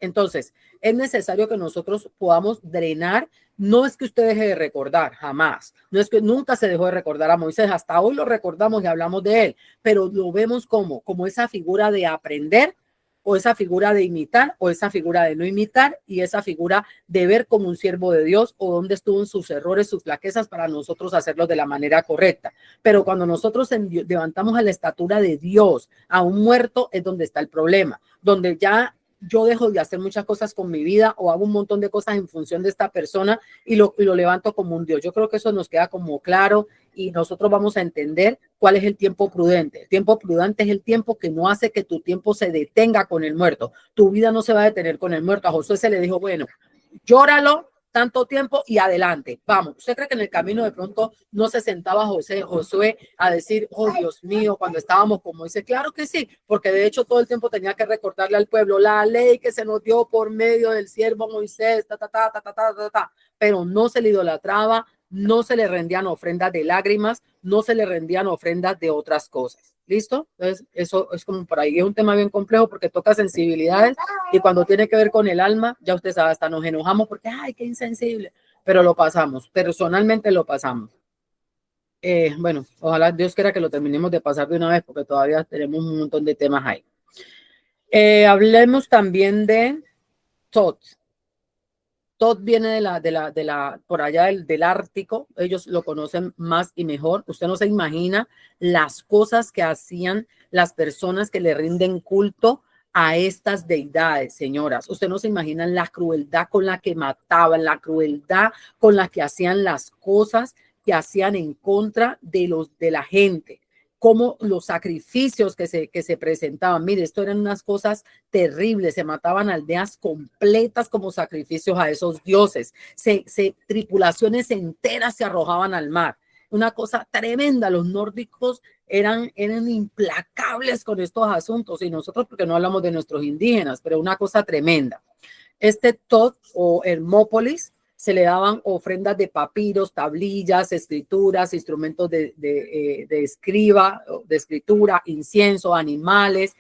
Entonces, es necesario que nosotros podamos drenar. No es que usted deje de recordar, jamás. No es que nunca se dejó de recordar a Moisés. Hasta hoy lo recordamos y hablamos de él, pero lo vemos como esa figura de aprender, o esa figura de imitar, o esa figura de no imitar, y esa figura de ver como un siervo de Dios, o dónde estuvo en sus errores, sus flaquezas, para nosotros hacerlo de la manera correcta. Pero cuando nosotros levantamos a la estatura de Dios a un muerto, es donde está el problema, donde ya yo dejo de hacer muchas cosas con mi vida o hago un montón de cosas en función de esta persona y lo levanto como un Dios. Yo creo que eso nos queda como claro y nosotros vamos a entender cuál es el tiempo prudente. El tiempo prudente es el tiempo que no hace que tu tiempo se detenga con el muerto. Tu vida no se va a detener con el muerto. A Josué se le dijo, bueno, llóralo tanto tiempo y adelante. Vamos, ¿usted cree que en el camino de pronto no se sentaba Josué a decir, oh Dios mío, cuando estábamos como dice? Claro que sí, porque de hecho todo el tiempo tenía que recordarle al pueblo la ley que se nos dio por medio del siervo Moisés, pero no se le idolatraba, no se le rendían ofrendas de lágrimas, no se le rendían ofrendas de otras cosas. ¿Listo? Entonces, eso es como por ahí. Es un tema bien complejo porque toca sensibilidades y cuando tiene que ver con el alma, ya usted sabe, hasta nos enojamos porque, ay, qué insensible, pero lo pasamos, personalmente lo pasamos. Bueno, ojalá Dios quiera que lo terminemos de pasar de una vez porque todavía tenemos un montón de temas ahí. Hablemos también de Thoth. Thoth viene por allá del Ártico. Ellos lo conocen más y mejor. Usted no se imagina las cosas que hacían las personas que le rinden culto a estas deidades, señoras. Usted no se imagina la crueldad con la que mataban, la crueldad con la que hacían las cosas que hacían en contra de la gente, como los sacrificios que se presentaban. Mire, esto eran unas cosas terribles, se mataban aldeas completas como sacrificios a esos dioses, tripulaciones enteras se arrojaban al mar, una cosa tremenda. Los nórdicos eran implacables con estos asuntos y nosotros porque no hablamos de nuestros indígenas, pero una cosa tremenda. Este Thoth o Hermópolis se le daban ofrendas de papiros, tablillas, escrituras, instrumentos de escritura, incienso, animales,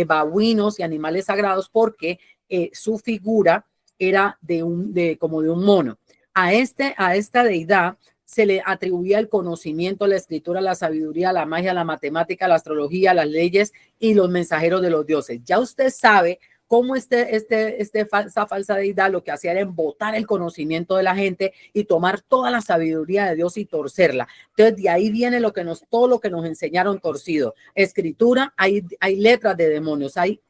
babuinos y animales sagrados, porque su figura era como de un mono. A esta deidad se le atribuía el conocimiento, la escritura, la sabiduría, la magia, la matemática, la astrología, las leyes y los mensajeros de los dioses. Ya usted sabe cómo esa falsa deidad lo que hacía era embotar el conocimiento de la gente y tomar toda la sabiduría de Dios y torcerla. Entonces de ahí viene todo lo que nos enseñaron torcido. Escritura, hay letras de demonios, hay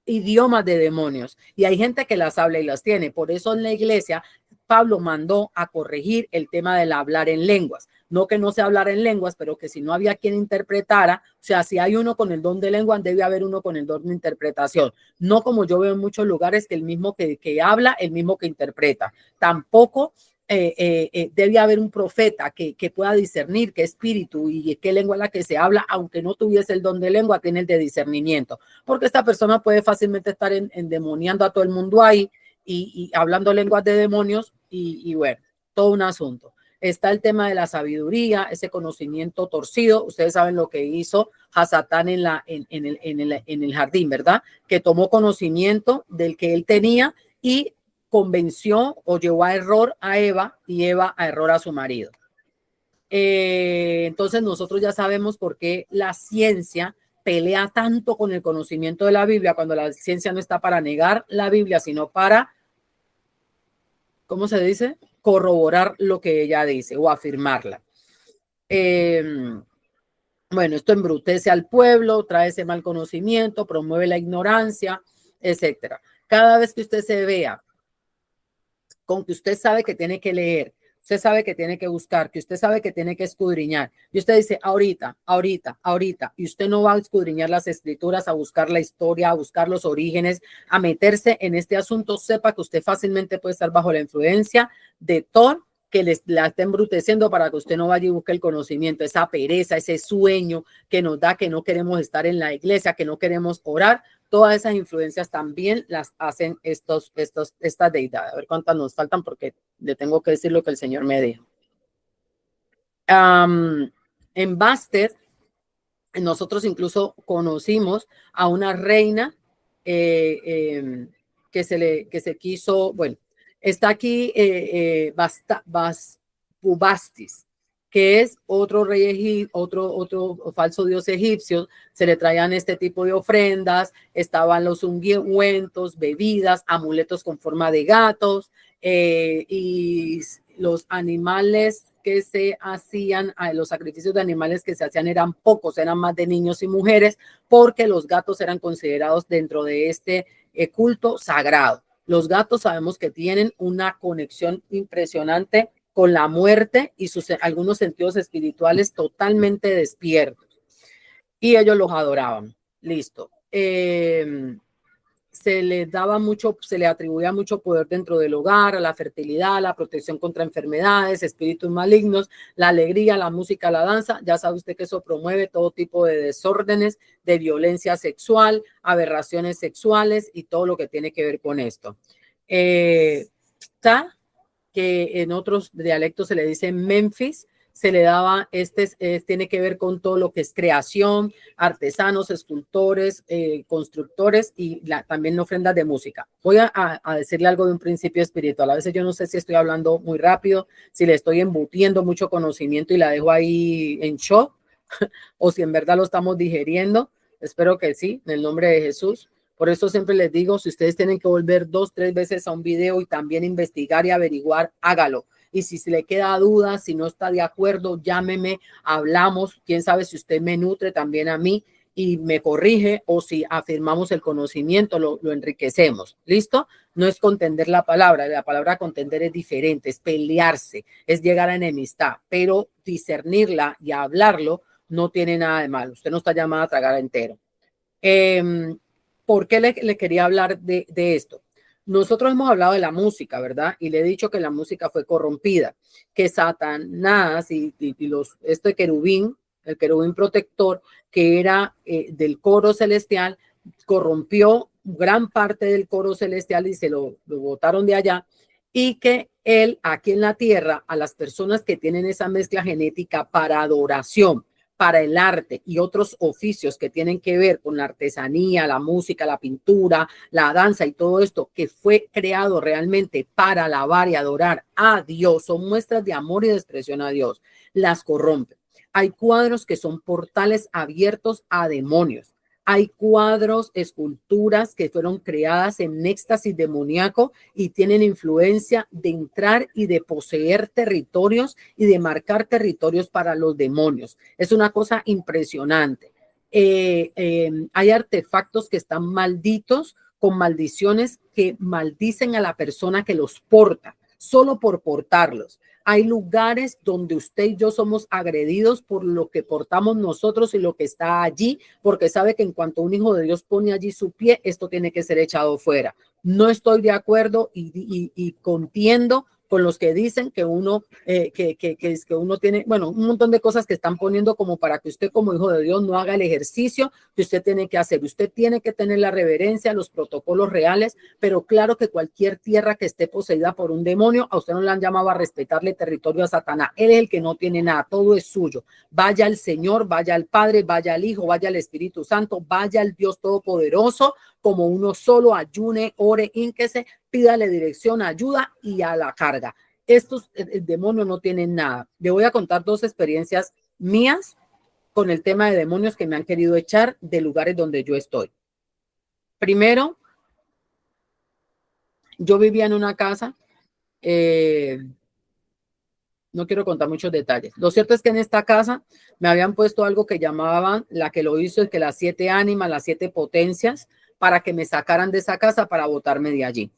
idiomas de demonios y hay gente que las habla y las tiene. Por eso en la iglesia Pablo mandó a corregir el tema del hablar en lenguas. No que no se hablara en lenguas, pero que si no había quien interpretara, o sea, si hay uno con el don de lengua, debe haber uno con el don de interpretación. No como yo veo en muchos lugares que el mismo que habla, el mismo que interpreta. Tampoco debe haber un profeta que pueda discernir qué espíritu y qué lengua es la que se habla, aunque no tuviese el don de lengua, tiene el de discernimiento, porque esta persona puede fácilmente estar endemoniando a todo el mundo ahí y hablando lenguas de demonios y bueno, todo un asunto. Está el tema de la sabiduría, ese conocimiento torcido. Ustedes saben lo que hizo Hasatán en el jardín, ¿verdad? Que tomó conocimiento del que él tenía y convenció o llevó a error a Eva y Eva a error a su marido. Entonces nosotros ya sabemos por qué la ciencia pelea tanto con el conocimiento de la Biblia, cuando la ciencia no está para negar la Biblia, sino para, ¿cómo se dice? Corroborar lo que ella dice o afirmarla. Bueno, esto embrutece al pueblo, trae ese mal conocimiento, promueve la ignorancia, etcétera. Cada vez que usted se vea con que usted sabe que tiene que leer, usted sabe que tiene que buscar, que usted sabe que tiene que escudriñar, y usted dice ahorita, y usted no va a escudriñar las escrituras, a buscar la historia, a buscar los orígenes, a meterse en este asunto, sepa que usted fácilmente puede estar bajo la influencia de Thor, que la está embruteciendo para que usted no vaya y busque el conocimiento, esa pereza, ese sueño que nos da que no queremos estar en la iglesia, que no queremos orar. Todas esas influencias también las hacen estas deidades. A ver cuántas nos faltan porque le tengo que decir lo que el Señor me dijo. En Bastet, nosotros incluso conocimos a una reina que se quiso, bueno, está aquí Bubastis, que es otro rey otro falso dios egipcio. Se le traían este tipo de ofrendas, estaban los ungüentos, bebidas, amuletos con forma de gatos, y los animales que se hacían, los sacrificios de animales que se hacían eran pocos, eran más de niños y mujeres, porque los gatos eran considerados dentro de este culto sagrado. Los gatos sabemos que tienen una conexión impresionante con la muerte y algunos sentidos espirituales totalmente despiertos. Y ellos los adoraban. Listo. Se le atribuía mucho poder dentro del hogar, a la fertilidad, a la protección contra enfermedades, espíritus malignos, la alegría, la música, la danza. Ya sabe usted que eso promueve todo tipo de desórdenes, de violencia sexual, aberraciones sexuales y todo lo que tiene que ver con esto. Está que en otros dialectos se le dice Memphis, se le daba, tiene que ver con todo lo que es creación, artesanos, escultores, constructores y también ofrendas de música. Voy a decirle algo de un principio espiritual. A veces yo no sé si estoy hablando muy rápido, si le estoy embutiendo mucho conocimiento y la dejo ahí en shock, o si en verdad lo estamos digeriendo. Espero que sí, en el nombre de Jesús. Por eso siempre les digo, si ustedes tienen que volver 2, 3 veces a un video y también investigar y averiguar, hágalo. Y si se le queda duda, si no está de acuerdo, llámeme, hablamos. Quién sabe si usted me nutre también a mí y me corrige, o si afirmamos el conocimiento, lo enriquecemos. ¿Listo? No es contender la palabra contender es diferente, es pelearse, es llegar a enemistad, pero discernirla y hablarlo no tiene nada de malo. Usted no está llamado a tragar entero. ¿Por qué le quería hablar de esto? Nosotros hemos hablado de la música, ¿verdad? Y le he dicho que la música fue corrompida, que Satanás y este querubín, el querubín protector, que era del coro celestial, corrompió gran parte del coro celestial y se lo botaron de allá, y que él aquí en la tierra, a las personas que tienen esa mezcla genética para adoración, para el arte y otros oficios que tienen que ver con la artesanía, la música, la pintura, la danza y todo esto que fue creado realmente para alabar y adorar a Dios, son muestras de amor y de expresión a Dios, las corrompen. Hay cuadros que son portales abiertos a demonios. Hay cuadros, esculturas que fueron creadas en éxtasis demoníaco y tienen influencia de entrar y de poseer territorios y de marcar territorios para los demonios. Es una cosa impresionante. Hay artefactos que están malditos, con maldiciones que maldicen a la persona que los porta. solo por portarlos. Hay lugares donde usted y yo somos agredidos por lo que portamos nosotros y lo que está allí, porque sabe que en cuanto un hijo de Dios pone allí su pie, esto tiene que ser echado fuera. No estoy de acuerdo y contiendo con los que dicen que uno, que uno tiene, bueno, un montón de cosas que están poniendo como para que usted como hijo de Dios no haga el ejercicio que usted tiene que hacer. Usted tiene que tener la reverencia, los protocolos reales, pero claro que cualquier tierra que esté poseída por un demonio, a usted no le han llamado a respetarle territorio a Satanás. Él es el que no tiene nada, todo es suyo. Vaya al Señor, vaya al Padre, vaya al Hijo, vaya al Espíritu Santo, vaya al Dios Todopoderoso, como uno solo, ayune, ore, ínquese, pídale dirección, ayuda y a la carga. Estos demonios no tienen nada. Le voy a contar 2 experiencias mías con el tema de demonios que me han querido echar de lugares donde yo estoy. Primero, yo vivía en una casa, no quiero contar muchos detalles. Lo cierto es que en esta casa me habían puesto algo que llamaban, la que lo hizo, es que las 7 ánimas, las 7 potencias, para que me sacaran de esa casa para botarme de allí.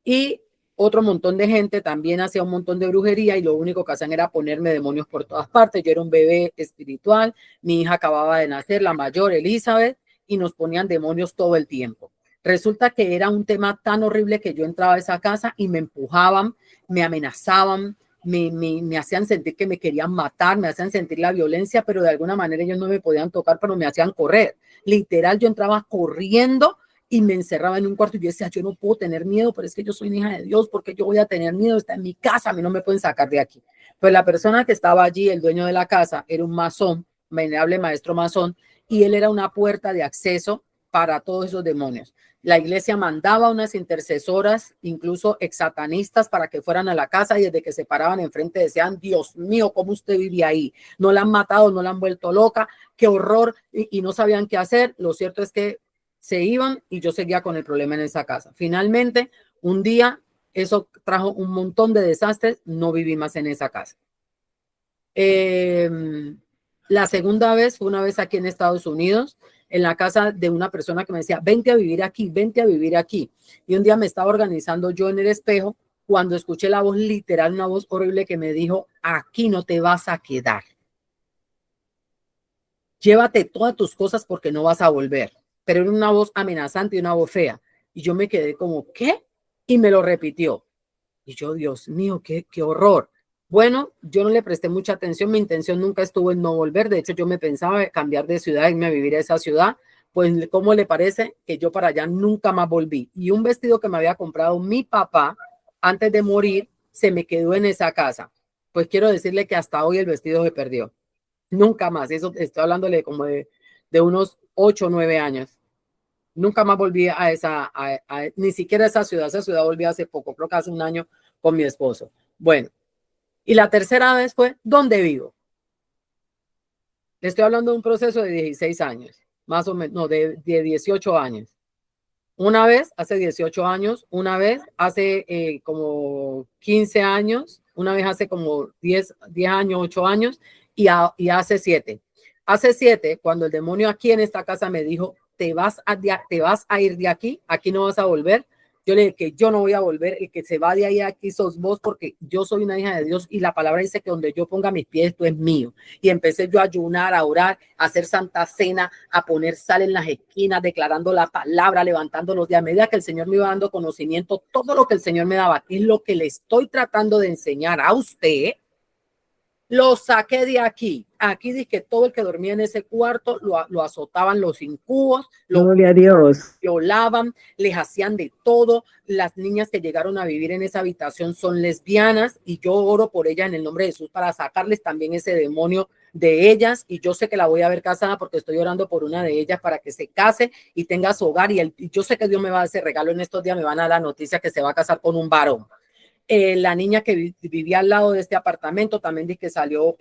Y otro montón de gente también hacía un montón de brujería y lo único que hacían era ponerme demonios por todas partes. Yo era un bebé espiritual, mi hija acababa de nacer, la mayor, Elizabeth, y nos ponían demonios todo el tiempo. Resulta que era un tema tan horrible que yo entraba a esa casa y me empujaban, me amenazaban, me hacían sentir que me querían matar, me hacían sentir la violencia, pero de alguna manera ellos no me podían tocar, pero me hacían correr. Literal, yo entraba corriendo y me encerraba en un cuarto y yo decía, yo no puedo tener miedo, pero es que yo soy una hija de Dios, ¿por qué yo voy a tener miedo? Está en mi casa, a mí no me pueden sacar de aquí. Pues la persona que estaba allí, el dueño de la casa, era un masón, venerable maestro masón, y él era una puerta de acceso para todos esos demonios. La iglesia mandaba unas intercesoras, incluso exsatanistas, para que fueran a la casa y desde que se paraban enfrente decían, Dios mío, ¿cómo usted vive ahí? No la han matado, no la han vuelto loca, qué horror, y no sabían qué hacer. Lo cierto es que se iban y yo seguía con el problema en esa casa. Finalmente, un día, eso trajo un montón de desastres, no viví más en esa casa. La segunda vez fue una vez aquí en Estados Unidos, en la casa de una persona que me decía, vente a vivir aquí, vente a vivir aquí. Y un día me estaba organizando yo en el espejo cuando escuché la voz literal, una voz horrible que me dijo, aquí no te vas a quedar. Llévate todas tus cosas porque no vas a volver. Pero era una voz amenazante y una voz fea. Y yo me quedé como, ¿qué? Y me lo repitió. Y yo, Dios mío, qué horror. Bueno, yo no le presté mucha atención. Mi intención nunca estuvo en no volver. De hecho, yo me pensaba cambiar de ciudad, irme a vivir a esa ciudad. Pues, ¿cómo le parece que yo para allá nunca más volví? Y un vestido que me había comprado mi papá antes de morir se me quedó en esa casa. Pues quiero decirle que hasta hoy el vestido se perdió. Nunca más. Eso estoy hablándole como de unos 8 o 9 años. Nunca más volví a ni siquiera a esa ciudad volví hace poco, creo que hace un año con mi esposo. Bueno, y la tercera vez fue, ¿dónde vivo? Le estoy hablando de un proceso de 16 años, más o menos, no, de 18 años. Una vez, hace 18 años, una vez, hace como 15 años, una vez hace como 10 años, 8 años, y hace 7. Hace 7, cuando el demonio aquí en esta casa me dijo, te vas a ir de aquí no vas a volver. Yo le dije que yo no voy a volver, el que se va de ahí aquí sos vos, porque yo soy una hija de Dios y la palabra dice que donde yo ponga mis pies, esto es mío. Y empecé yo a ayunar, a orar, a hacer santa cena, a poner sal en las esquinas, declarando la palabra, levantándolos de a medida que el Señor me iba dando conocimiento, todo lo que el Señor me daba, es lo que le estoy tratando de enseñar a usted. Lo saqué de aquí. Aquí dice que todo el que dormía en ese cuarto lo azotaban los incubos, lo violaban, les hacían de todo. Las niñas que llegaron a vivir en esa habitación son lesbianas y yo oro por ellas en el nombre de Jesús para sacarles también ese demonio de ellas. Y yo sé que la voy a ver casada porque estoy orando por una de ellas para que se case y tenga su hogar. Y yo sé que Dios me va a dar ese regalo en estos días. Me van a dar la noticia que se va a casar con un varón. La niña que vivía al lado de este apartamento también dice que salió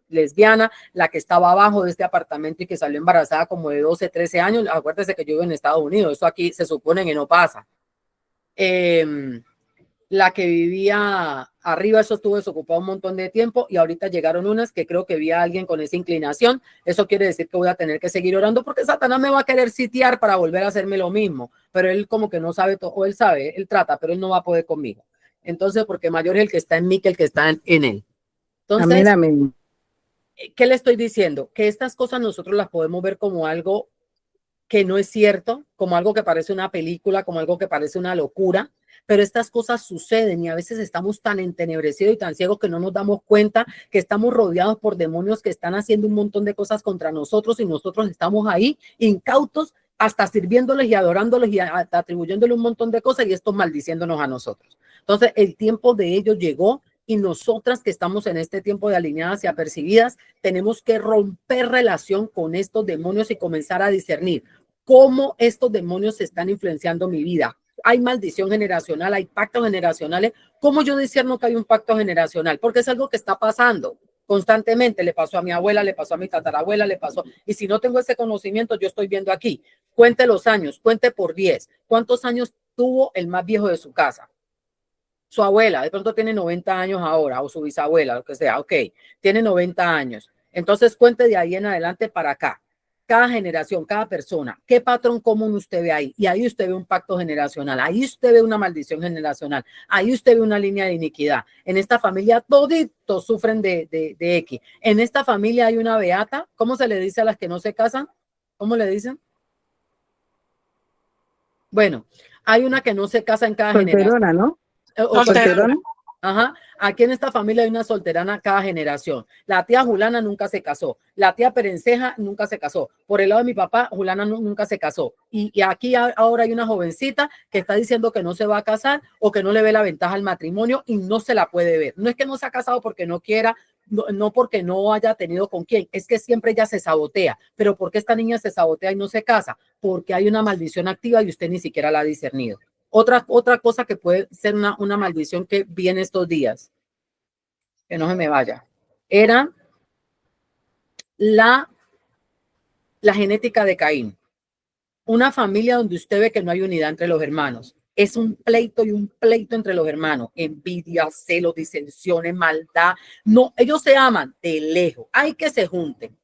lesbiana. La que estaba abajo de este apartamento y que salió embarazada como de 12, 13 años. Acuérdese que yo vivo en Estados Unidos. Eso aquí se supone que no pasa. La que vivía arriba, eso estuvo desocupado un montón de tiempo y ahorita llegaron unas que creo que vi a alguien con esa inclinación. Eso quiere decir que voy a tener que seguir orando porque Satanás me va a querer sitiar para volver a hacerme lo mismo, pero él como que no sabe todo, o él sabe, él trata, pero él no va a poder conmigo. Entonces, porque mayor es el que está en mí que el que está en él. Entonces, amén, amén. ¿qué le estoy diciendo? Que estas cosas nosotros las podemos ver como algo que no es cierto, como algo que parece una película, como algo que parece una locura, pero estas cosas suceden y a veces estamos tan entenebrecidos y tan ciegos que no nos damos cuenta que estamos rodeados por demonios que están haciendo un montón de cosas contra nosotros y nosotros estamos ahí incautos, hasta sirviéndoles y adorándoles y atribuyéndoles un montón de cosas y estos maldiciéndonos a nosotros. Entonces, el tiempo de ellos llegó y nosotras que estamos en este tiempo de alineadas y apercibidas, tenemos que romper relación con estos demonios y comenzar a discernir cómo estos demonios están influenciando mi vida. Hay maldición generacional, hay pactos generacionales. ¿Cómo yo discerno que hay un pacto generacional? Porque es algo que está pasando constantemente. Le pasó a mi abuela, le pasó a mi tatarabuela, le pasó. Y si no tengo ese conocimiento, yo estoy viendo aquí. Cuente los años, cuente por 10. ¿Cuántos años tuvo el más viejo de su casa? Su abuela, de pronto tiene 90 años ahora, o su bisabuela, lo que sea, ok, tiene 90 años. Entonces cuente de ahí en adelante para acá. Cada generación, cada persona, ¿qué patrón común usted ve ahí? Y ahí usted ve un pacto generacional, ahí usted ve una maldición generacional, ahí usted ve una línea de iniquidad. En esta familia toditos sufren de X. En esta familia hay una beata, ¿cómo se le dice a las que no se casan? ¿Cómo le dicen? Bueno, hay una que no se casa en cada generación. Solterona, ¿no? Solterona. Ajá. Aquí en esta familia hay una solterana cada generación. La tía Julana nunca se casó. La tía Perenceja nunca se casó. Por el lado de mi papá, Julana nunca se casó. Y aquí ahora hay una jovencita que está diciendo que no se va a casar o que no le ve la ventaja al matrimonio y no se la puede ver. No es que no se ha casado porque no quiera, no porque no haya tenido con quién, es que siempre ella se sabotea. Pero ¿por qué esta niña se sabotea y no se casa? Porque hay una maldición activa y usted ni siquiera la ha discernido. Otra cosa que puede ser una maldición que viene estos días, que no se me vaya, era la genética de Caín. Una familia donde usted ve que no hay unidad entre los hermanos. Es un pleito y un pleito entre los hermanos. Envidia, celos, disensiones, maldad. No, ellos se aman de lejos. Hay que se junten.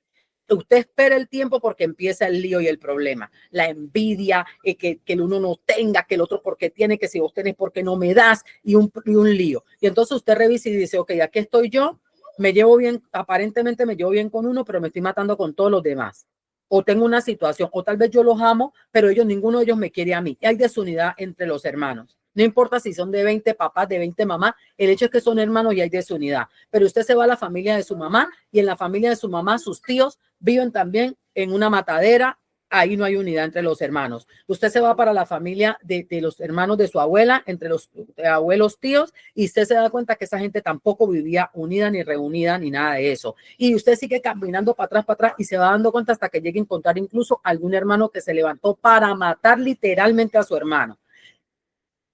Usted espera el tiempo porque empieza el lío y el problema. La envidia, que el uno no tenga, que el otro porque tiene, que si vos tenés porque no me das, y un lío. Y entonces usted revisa y dice, ok, aquí estoy yo, me llevo bien, aparentemente me llevo bien con uno, pero me estoy matando con todos los demás. O tengo una situación, o tal vez yo los amo, pero ninguno de ellos me quiere a mí. Y hay desunidad entre los hermanos. No importa si son de 20 papás, de 20 mamás, el hecho es que son hermanos y hay desunidad. Pero usted se va a la familia de su mamá y en la familia de su mamá sus tíos viven también en una matadera, ahí no hay unidad entre los hermanos. Usted se va para la familia de los hermanos de su abuela, entre los abuelos tíos, y usted se da cuenta que esa gente tampoco vivía unida ni reunida ni nada de eso. Y usted sigue caminando para atrás y se va dando cuenta hasta que llegue a encontrar incluso algún hermano que se levantó para matar literalmente a su hermano.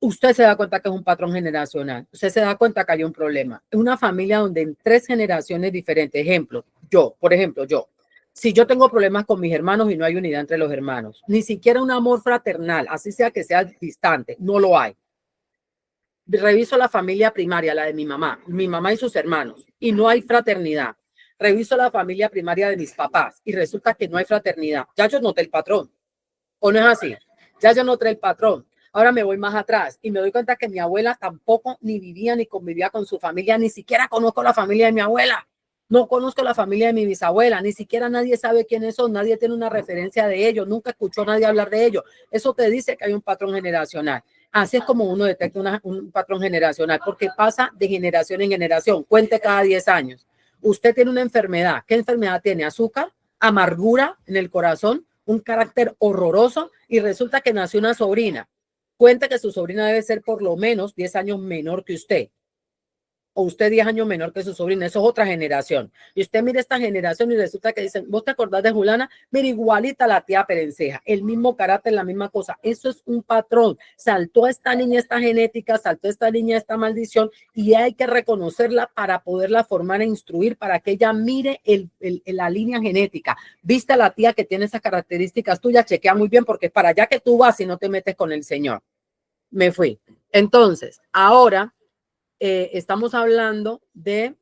Usted se da cuenta que es un patrón generacional. Usted se da cuenta que hay un problema. Una familia donde en 3 generaciones diferentes, ejemplo, por ejemplo, si yo tengo problemas con mis hermanos y no hay unidad entre los hermanos, ni siquiera un amor fraternal, así sea que sea distante, no lo hay. Reviso la familia primaria, la de mi mamá y sus hermanos, y no hay fraternidad. Reviso la familia primaria de mis papás y resulta que no hay fraternidad. Ya yo noté el patrón. ¿O no es así? Ya yo noté el patrón. Ahora me voy más atrás y me doy cuenta que mi abuela tampoco ni vivía ni convivía con su familia, ni siquiera conozco la familia de mi abuela. No conozco la familia de mi bisabuela, ni siquiera nadie sabe quiénes son, nadie tiene una referencia de ellos, nunca escuchó a nadie hablar de ellos. Eso te dice que hay un patrón generacional. Así es como uno detecta un patrón generacional, porque pasa de generación en generación. Cuente cada 10 años. Usted tiene una enfermedad. ¿Qué enfermedad tiene? Azúcar, amargura en el corazón, un carácter horroroso, y resulta que nació una sobrina. Cuenta que su sobrina debe ser por lo menos 10 años menor que usted. O usted 10 años menor que su sobrina, eso es otra generación. Y usted mira esta generación y resulta que dicen, ¿vos te acordás de Julana? Mira, igualita a la tía Perenceja, el mismo carácter, la misma cosa. Eso es un patrón. Saltó a esta niña esta genética, saltó a esta niña esta maldición y hay que reconocerla para poderla formar e instruir para que ella mire la línea genética. Viste a la tía que tiene esas características tuyas, chequea muy bien porque es para allá que tú vas y no te metes con el Señor. Me fui. Entonces, ahora estamos hablando de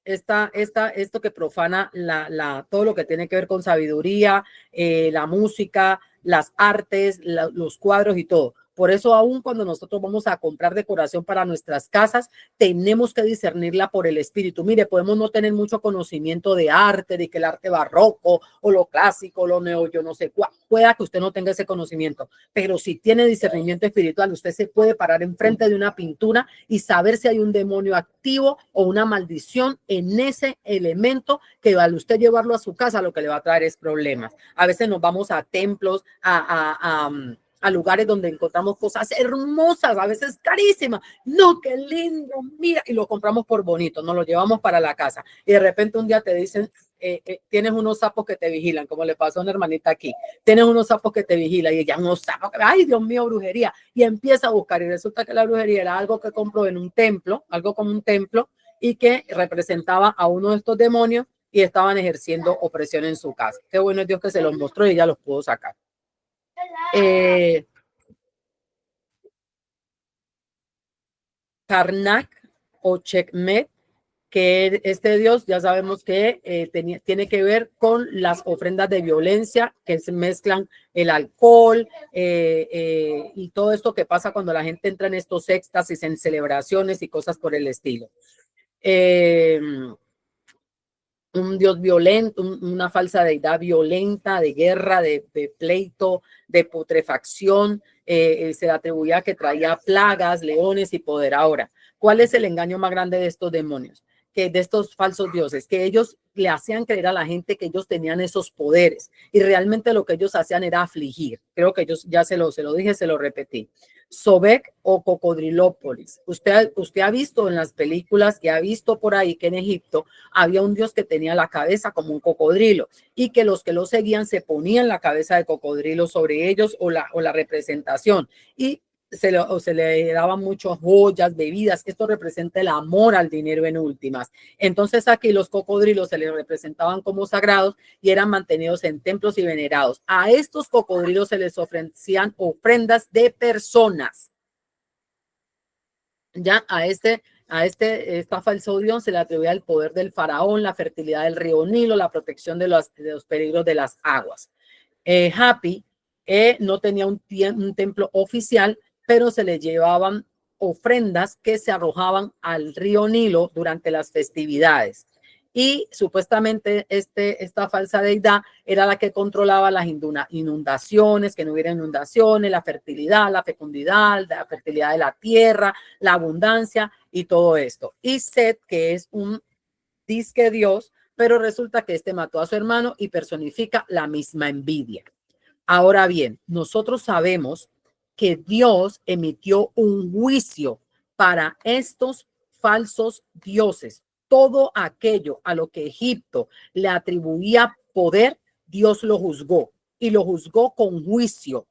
esto que profana todo lo que tiene que ver con sabiduría, la música, las artes, los cuadros y todo. Por eso, aún cuando nosotros vamos a comprar decoración para nuestras casas, tenemos que discernirla por el espíritu. Mire, podemos no tener mucho conocimiento de arte, de que el arte barroco o lo clásico, lo neo, yo no sé cuál. Pueda que usted no tenga ese conocimiento, pero si tiene discernimiento espiritual, usted se puede parar enfrente de una pintura y saber si hay un demonio activo o una maldición en ese elemento que al usted llevarlo a su casa, lo que le va a traer es problemas. A veces nos vamos a templos, a lugares donde encontramos cosas hermosas, a veces carísimas. No, qué lindo, mira, y lo compramos por bonito, nos lo llevamos para la casa. Y de repente un día te dicen, tienes unos sapos que te vigilan, como le pasó a una hermanita aquí. Tienes unos sapos que te vigilan y ella, unos sapos, ay, Dios mío, brujería. Y empieza a buscar y resulta que la brujería era algo que compró en un templo, algo como un templo, y que representaba a uno de estos demonios y estaban ejerciendo opresión en su casa. Qué bueno es Dios que se los mostró y ella los pudo sacar. Karnak o Checkmate, que este dios ya sabemos que tiene que ver con las ofrendas de violencia que se mezclan el alcohol y todo esto que pasa cuando la gente entra en estos éxtasis, en celebraciones y cosas por el estilo. Un dios violento, una falsa deidad violenta, de guerra, de pleito, de putrefacción, se le atribuía que traía plagas, leones y poder. Ahora, ¿cuál es el engaño más grande de estos demonios? Que de estos falsos dioses, que ellos le hacían creer a la gente que ellos tenían esos poderes y realmente lo que ellos hacían era afligir. Creo que ellos ya se lo dije, se lo repetí. Sobek o Cocodrilópolis. Usted ha visto en las películas y ha visto por ahí que en Egipto había un dios que tenía la cabeza como un cocodrilo y que los que lo seguían se ponían la cabeza de cocodrilo sobre ellos o la representación y se le daban muchas joyas, bebidas. Esto representa el amor al dinero en últimas. Entonces aquí los cocodrilos se les representaban como sagrados y eran mantenidos en templos y venerados. A estos cocodrilos se les ofrecían ofrendas de personas. Ya esta falsa dios se le atribuía el poder del faraón, la fertilidad del río Nilo, la protección de los peligros de las aguas. Hapi no tenía un templo oficial, pero se le llevaban ofrendas que se arrojaban al río Nilo durante las festividades. Y supuestamente esta falsa deidad era la que controlaba las inundaciones, que no hubiera inundaciones, la fertilidad, la fecundidad, la fertilidad de la tierra, la abundancia y todo esto. Y Set, que es un disque dios, pero resulta que este mató a su hermano y personifica la misma envidia. Ahora bien, nosotros sabemos que Dios emitió un juicio para estos falsos dioses. Todo aquello a lo que Egipto le atribuía poder, Dios lo juzgó y lo juzgó con juicio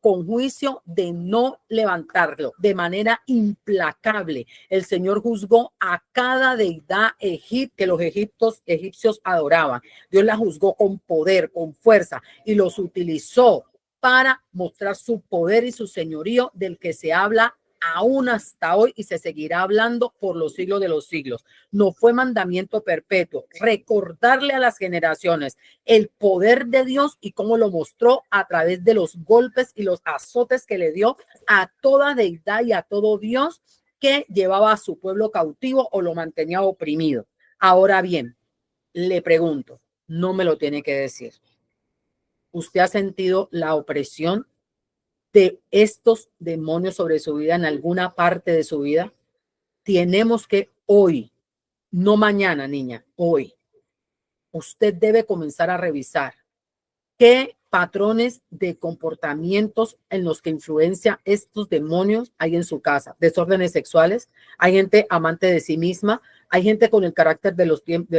de no levantarlo de manera implacable. El Señor juzgó a cada deidad que los egipcios adoraban. Dios la juzgó con poder, con fuerza y los utilizó para mostrar su poder y su señorío del que se habla aún hasta hoy y se seguirá hablando por los siglos de los siglos. No fue mandamiento perpetuo recordarle a las generaciones el poder de Dios y cómo lo mostró a través de los golpes y los azotes que le dio a toda deidad y a todo Dios que llevaba a su pueblo cautivo o lo mantenía oprimido. Ahora bien, le pregunto, no me lo tiene que decir. ¿Usted ha sentido la opresión de estos demonios sobre su vida en alguna parte de su vida? Tenemos que hoy, no mañana, niña, hoy, usted debe comenzar a revisar qué patrones de comportamientos en los que influencia estos demonios hay en su casa. Desórdenes sexuales, hay gente amante de sí misma, hay gente con el carácter de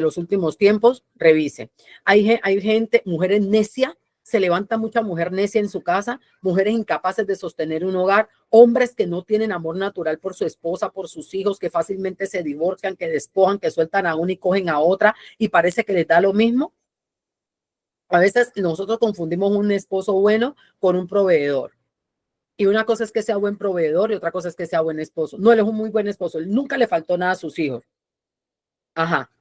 los últimos tiempos, revise. Hay gente, mujeres necias, se levanta mucha mujer necia en su casa, mujeres incapaces de sostener un hogar, hombres que no tienen amor natural por su esposa, por sus hijos, que fácilmente se divorcian, que despojan, que sueltan a una y cogen a otra y parece que les da lo mismo. A veces nosotros confundimos un esposo bueno con un proveedor. Y una cosa es que sea buen proveedor y otra cosa es que sea buen esposo. No, él es un muy buen esposo. Él nunca le faltó nada a sus hijos. Ajá.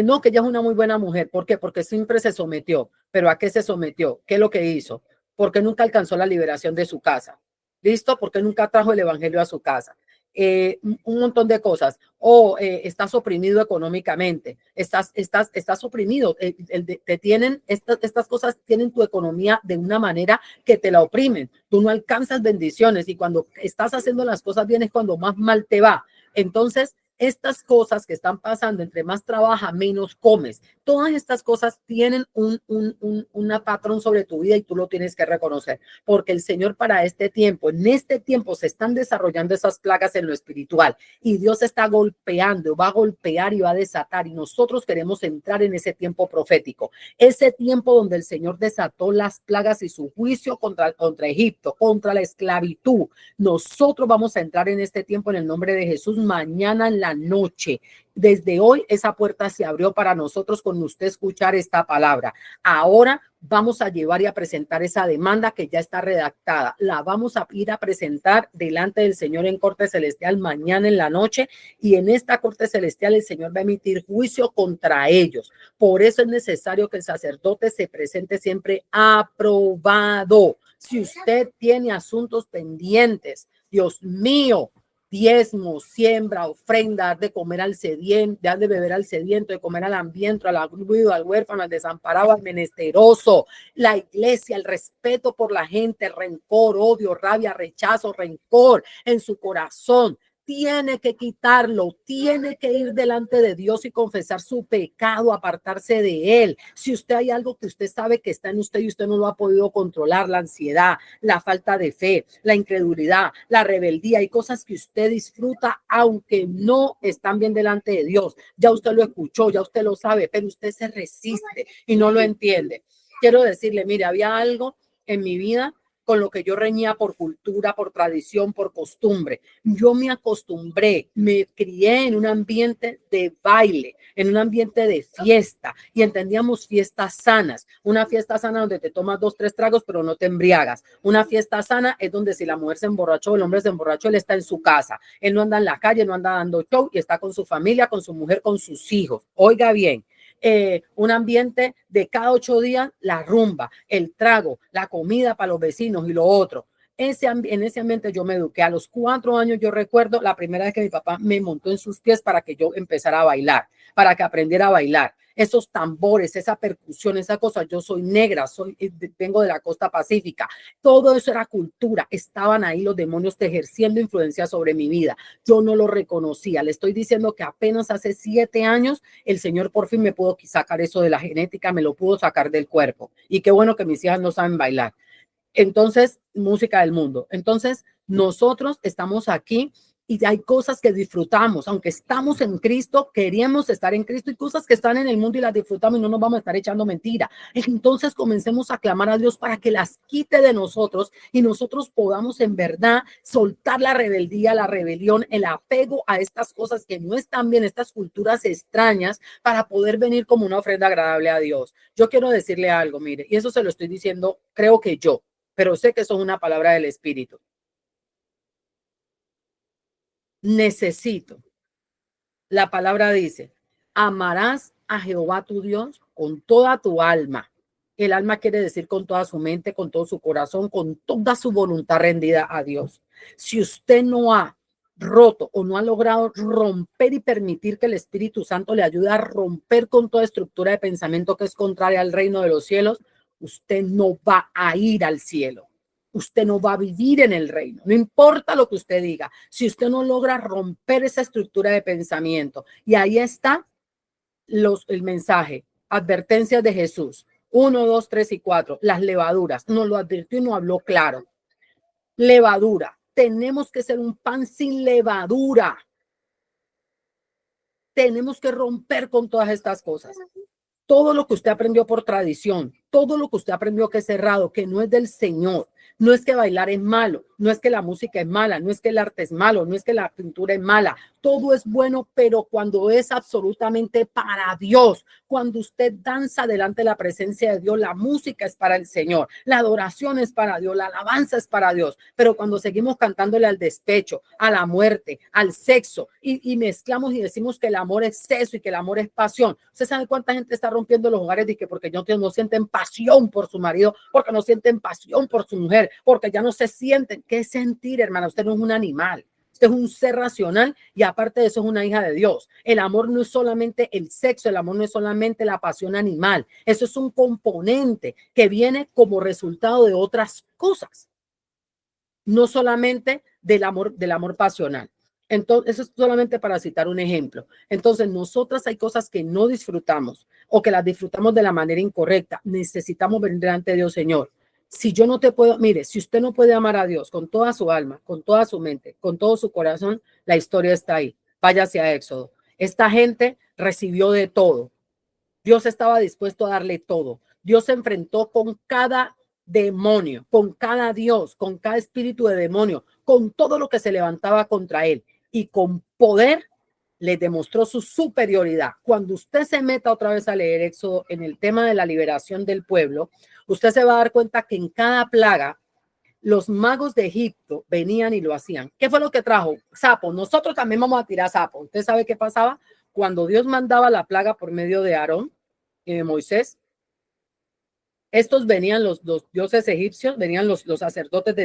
No, que ella es una muy buena mujer. ¿Por qué? Porque siempre se sometió. ¿Pero a qué se sometió? ¿Qué es lo que hizo? Porque nunca alcanzó la liberación de su casa. ¿Listo? Porque nunca trajo el evangelio a su casa. Un montón de cosas. O estás oprimido económicamente, estás oprimido, te tienen, estas cosas tienen tu economía de una manera que te la oprimen. Tú no alcanzas bendiciones y cuando estás haciendo las cosas bien es cuando más mal te va. Entonces, estas cosas que están pasando, entre más trabajas, menos comes. Todas estas cosas tienen una patrón sobre tu vida y tú lo tienes que reconocer, porque el Señor para este tiempo, en este tiempo se están desarrollando esas plagas en lo espiritual y Dios está golpeando, va a golpear y va a desatar y nosotros queremos entrar en ese tiempo profético, ese tiempo donde el Señor desató las plagas y su juicio contra Egipto, contra la esclavitud. Nosotros vamos a entrar en este tiempo en el nombre de Jesús mañana en la noche. Desde hoy esa puerta se abrió para nosotros con usted escuchar esta palabra. Ahora vamos a llevar y a presentar esa demanda que ya está redactada. La vamos a ir a presentar delante del Señor en corte celestial mañana en la noche y en esta corte celestial el Señor va a emitir juicio contra ellos. Por eso es necesario que el sacerdote se presente siempre aprobado. Si usted tiene asuntos pendientes, Dios mío, diezmo, siembra, ofrenda, dar de comer al sediento, dar de beber al sediento, de comer al hambriento, al viudo, al huérfano, al desamparado, al menesteroso, la iglesia, el respeto por la gente, rencor, odio, rabia, rechazo, rencor en su corazón. Tiene que quitarlo, tiene que ir delante de Dios y confesar su pecado, apartarse de él. Si usted hay algo que usted sabe que está en usted y usted no lo ha podido controlar, la ansiedad, la falta de fe, la incredulidad, la rebeldía, hay cosas que usted disfruta aunque no están bien delante de Dios. Ya usted lo escuchó, ya usted lo sabe, pero usted se resiste y no lo entiende. Quiero decirle, mire, había algo en mi vida con lo que yo reñía por cultura, por tradición, por costumbre. Yo me acostumbré, me crié en un ambiente de baile, en un ambiente de fiesta y entendíamos fiestas sanas. Una fiesta sana donde te tomas 2, 3 tragos, pero no te embriagas. Una fiesta sana es donde si la mujer se emborrachó, el hombre se emborrachó, él está en su casa. Él no anda en la calle, no anda dando show y está con su familia, con su mujer, con sus hijos. Oiga bien. Un ambiente de cada 8 días, la rumba, el trago, la comida para los vecinos y lo otro. En ese ambiente yo me eduqué. A los 4 años yo recuerdo la primera vez que mi papá me montó en sus pies para que yo empezara a bailar, para que aprendiera a bailar. Esos tambores, esa percusión, esa cosa. Yo soy negra, vengo de la costa pacífica. Todo eso era cultura. Estaban ahí los demonios ejerciendo influencia sobre mi vida. Yo no lo reconocía. Le estoy diciendo que apenas hace 7 años el Señor por fin me pudo sacar eso de la genética, me lo pudo sacar del cuerpo. Y qué bueno que mis hijas no saben bailar. Entonces, música del mundo. Entonces, nosotros estamos aquí y hay cosas que disfrutamos, aunque estamos en Cristo, queremos estar en Cristo y cosas que están en el mundo y las disfrutamos y no nos vamos a estar echando mentira. Entonces comencemos a clamar a Dios para que las quite de nosotros y nosotros podamos en verdad soltar la rebeldía, la rebelión, el apego a estas cosas que no están bien, estas culturas extrañas, para poder venir como una ofrenda agradable a Dios. Yo quiero decirle algo, mire, y eso se lo estoy diciendo, creo que yo, pero sé que eso es una palabra del Espíritu. Necesito. La palabra dice, amarás a Jehová tu Dios con toda tu alma. El alma quiere decir con toda su mente, con todo su corazón, con toda su voluntad rendida a Dios. Si usted no ha roto o no ha logrado romper y permitir que el Espíritu Santo le ayude a romper con toda estructura de pensamiento que es contraria al reino de los cielos, usted no va a ir al cielo. Usted no va a vivir en el reino. No importa lo que usted diga. Si usted no logra romper esa estructura de pensamiento. Y ahí está el mensaje. Advertencias de Jesús. 1, 2, 3 y 4. Las levaduras. Nos lo advirtió y nos habló claro. Levadura. Tenemos que ser un pan sin levadura. Tenemos que romper con todas estas cosas. Todo lo que usted aprendió por tradición, todo lo que usted aprendió que es cerrado, que no es del Señor. No es que bailar es malo, no es que la música es mala, no es que el arte es malo, no es que la pintura es mala. Todo es bueno, pero cuando es absolutamente para Dios, cuando usted danza delante de la presencia de Dios, la música es para el Señor, la adoración es para Dios, la alabanza es para Dios. Pero cuando seguimos cantándole al despecho, a la muerte, al sexo y mezclamos y decimos que el amor es sexo y que el amor es pasión. ¿Usted sabe cuánta gente está rompiendo los hogares de que porque no sienten pasión por su marido, porque no sienten pasión por su mujer, porque ya no se sienten. ¿Qué sentir, hermana? Usted no es un animal. Usted es un ser racional y aparte de eso es una hija de Dios. El amor no es solamente el sexo, el amor no es solamente la pasión animal. Eso es un componente que viene como resultado de otras cosas, no solamente del amor pasional. Entonces, eso es solamente para citar un ejemplo. Entonces, nosotras hay cosas que no disfrutamos o que las disfrutamos de la manera incorrecta. Necesitamos venir delante de Dios, Señor. Si yo no te puedo, mire, si usted no puede amar a Dios con toda su alma, con toda su mente, con todo su corazón, la historia está ahí. Vaya hacia Éxodo. Esta gente recibió de todo. Dios estaba dispuesto a darle todo. Dios se enfrentó con cada demonio, con cada Dios, con cada espíritu de demonio, con todo lo que se levantaba contra él y con poder le demostró su superioridad. Cuando usted se meta otra vez a leer Éxodo en el tema de la liberación del pueblo, usted se va a dar cuenta que en cada plaga los magos de Egipto venían y lo hacían. ¿Qué fue lo que trajo? Sapo. Nosotros también vamos a tirar sapo. ¿Usted sabe qué pasaba? Cuando Dios mandaba la plaga por medio de Aarón y de Moisés, estos venían los dioses egipcios, venían los sacerdotes de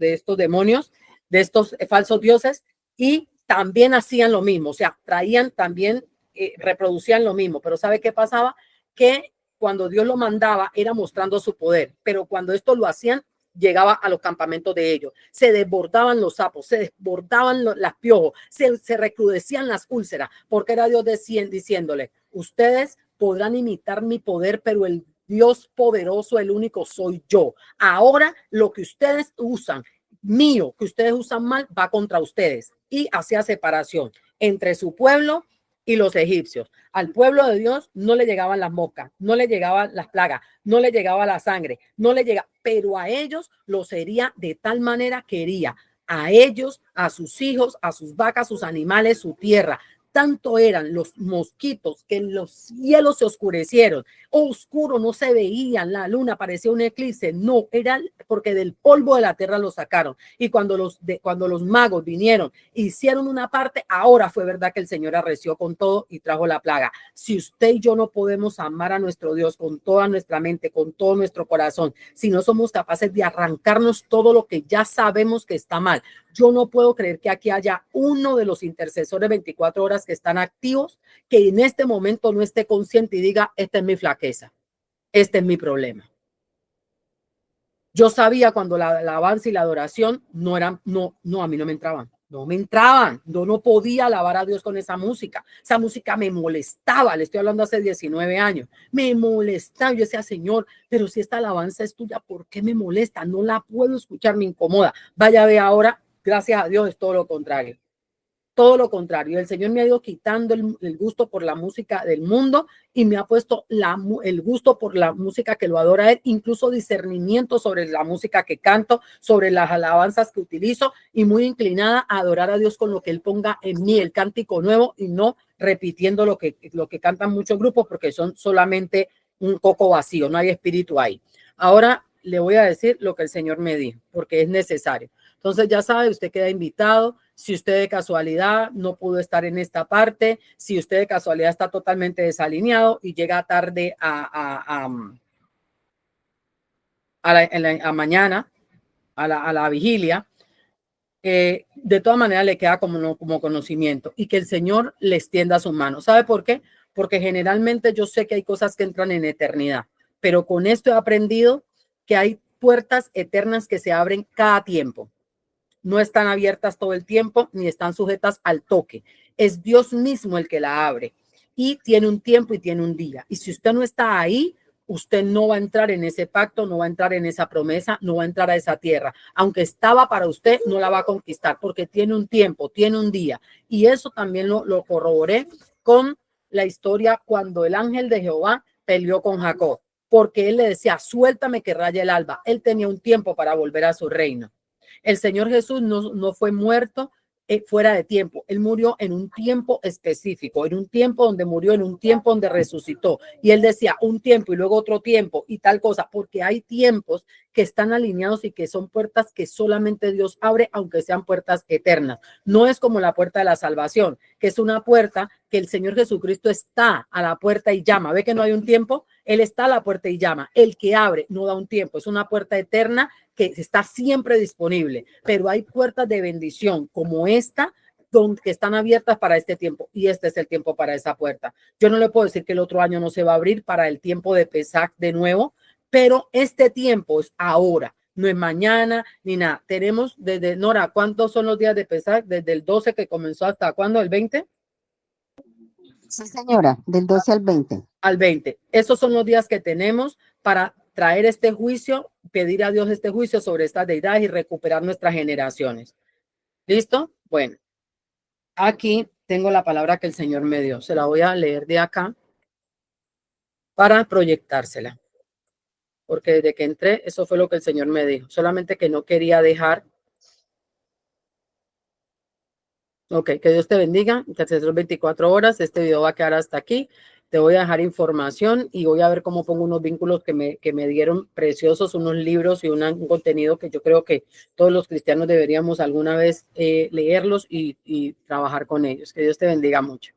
estos demonios, de estos falsos dioses, y también hacían lo mismo, o sea, traían también, reproducían lo mismo, pero ¿sabe qué pasaba? Que cuando Dios lo mandaba era mostrando su poder, pero cuando esto lo hacían, llegaba a los campamentos de ellos, se desbordaban los sapos, se desbordaban las piojos, se recrudecían las úlceras, porque era Dios diciéndole, ustedes podrán imitar mi poder, pero el Dios poderoso, el único soy yo. Ahora lo que ustedes usan, mío, que ustedes usan mal, va contra ustedes. Y hacía separación entre su pueblo y los egipcios. Al pueblo de Dios no le llegaban las moscas, no le llegaban las plagas, no le llegaba la sangre, no le llegaba, pero a ellos los hería de tal manera que hería a ellos, a sus hijos, a sus vacas, sus animales, su tierra. Tanto eran los mosquitos que los cielos se oscurecieron. Oscuro, no se veían, la luna parecía un eclipse. No, era porque del polvo de la tierra los sacaron. Y cuando los magos vinieron, hicieron una parte, ahora fue verdad que el Señor arreció con todo y trajo la plaga. Si usted y yo no podemos amar a nuestro Dios con toda nuestra mente, con todo nuestro corazón, si no somos capaces de arrancarnos todo lo que ya sabemos que está mal, yo no puedo creer que aquí haya uno de los intercesores 24 horas que están activos, que en este momento no esté consciente y diga, esta es mi flaqueza, este es mi problema. Yo sabía cuando la alabanza y la adoración no eran, no, a mí no me entraban. No me entraban, yo no podía alabar a Dios con esa música me molestaba, le estoy hablando hace 19 años, me molestaba, yo decía, Señor, pero si esta alabanza es tuya, ¿por qué me molesta? No la puedo escuchar, me incomoda. Vaya a ver ahora, gracias a Dios es todo lo contrario. Todo lo contrario, el Señor me ha ido quitando el gusto por la música del mundo y me ha puesto el gusto por la música que lo adora Él, incluso discernimiento sobre la música que canto, sobre las alabanzas que utilizo y muy inclinada a adorar a Dios con lo que Él ponga en mí, el cántico nuevo y no repitiendo lo que cantan muchos grupos porque son solamente un coco vacío, no hay espíritu ahí. Ahora le voy a decir lo que el Señor me dijo porque es necesario. Entonces ya sabe, usted queda invitado. Si usted de casualidad no pudo estar en esta parte, si usted de casualidad está totalmente desalineado y llega tarde a mañana, a la vigilia, de todas maneras le queda como conocimiento y que el Señor le extienda su mano. ¿Sabe por qué? Porque generalmente yo sé que hay cosas que entran en eternidad, pero con esto he aprendido que hay puertas eternas que se abren cada tiempo. No están abiertas todo el tiempo ni están sujetas al toque. Es Dios mismo el que la abre y tiene un tiempo y tiene un día. Y si usted no está ahí, usted no va a entrar en ese pacto, no va a entrar en esa promesa, no va a entrar a esa tierra. Aunque estaba para usted, no la va a conquistar porque tiene un tiempo, tiene un día. Y eso también lo corroboré con la historia cuando el ángel de Jehová peleó con Jacob, porque él le decía, suéltame que raya el alba. Él tenía un tiempo para volver a su reino. El Señor Jesús no fue muerto fuera de tiempo. Él murió en un tiempo específico, en un tiempo donde murió, en un tiempo donde resucitó. Y él decía un tiempo y luego otro tiempo y tal cosa, porque hay tiempos que están alineados y que son puertas que solamente Dios abre, aunque sean puertas eternas. No es como la puerta de la salvación, que es una puerta que el Señor Jesucristo está a la puerta y llama. ¿Ve que no hay un tiempo? Él está a la puerta y llama. El que abre no da un tiempo. Es una puerta eterna que está siempre disponible. Pero hay puertas de bendición como esta, que están abiertas para este tiempo, y este es el tiempo para esa puerta. Yo no le puedo decir que el otro año no se va a abrir para el tiempo de Pesach de nuevo, pero este tiempo es ahora, no es mañana ni nada. Tenemos desde, Nora, ¿cuántos son los días de Pesach? Desde el 12 que comenzó hasta ¿cuándo? ¿El 20? Sí, señora, del 12 al 20. Al 20. Esos son los días que tenemos para traer este juicio, pedir a Dios este juicio sobre estas deidades y recuperar nuestras generaciones. ¿Listo? Bueno. Aquí tengo la palabra que el Señor me dio. Se la voy a leer de acá para proyectársela. Porque desde que entré, eso fue lo que el Señor me dijo. Solamente que no quería dejar. Ok, que Dios te bendiga. Intercesor 24 horas. Este video va a quedar hasta aquí. Te voy a dejar información y voy a ver cómo pongo unos vínculos que me dieron preciosos, unos libros y un contenido que yo creo que todos los cristianos deberíamos alguna vez leerlos y trabajar con ellos. Que Dios te bendiga mucho.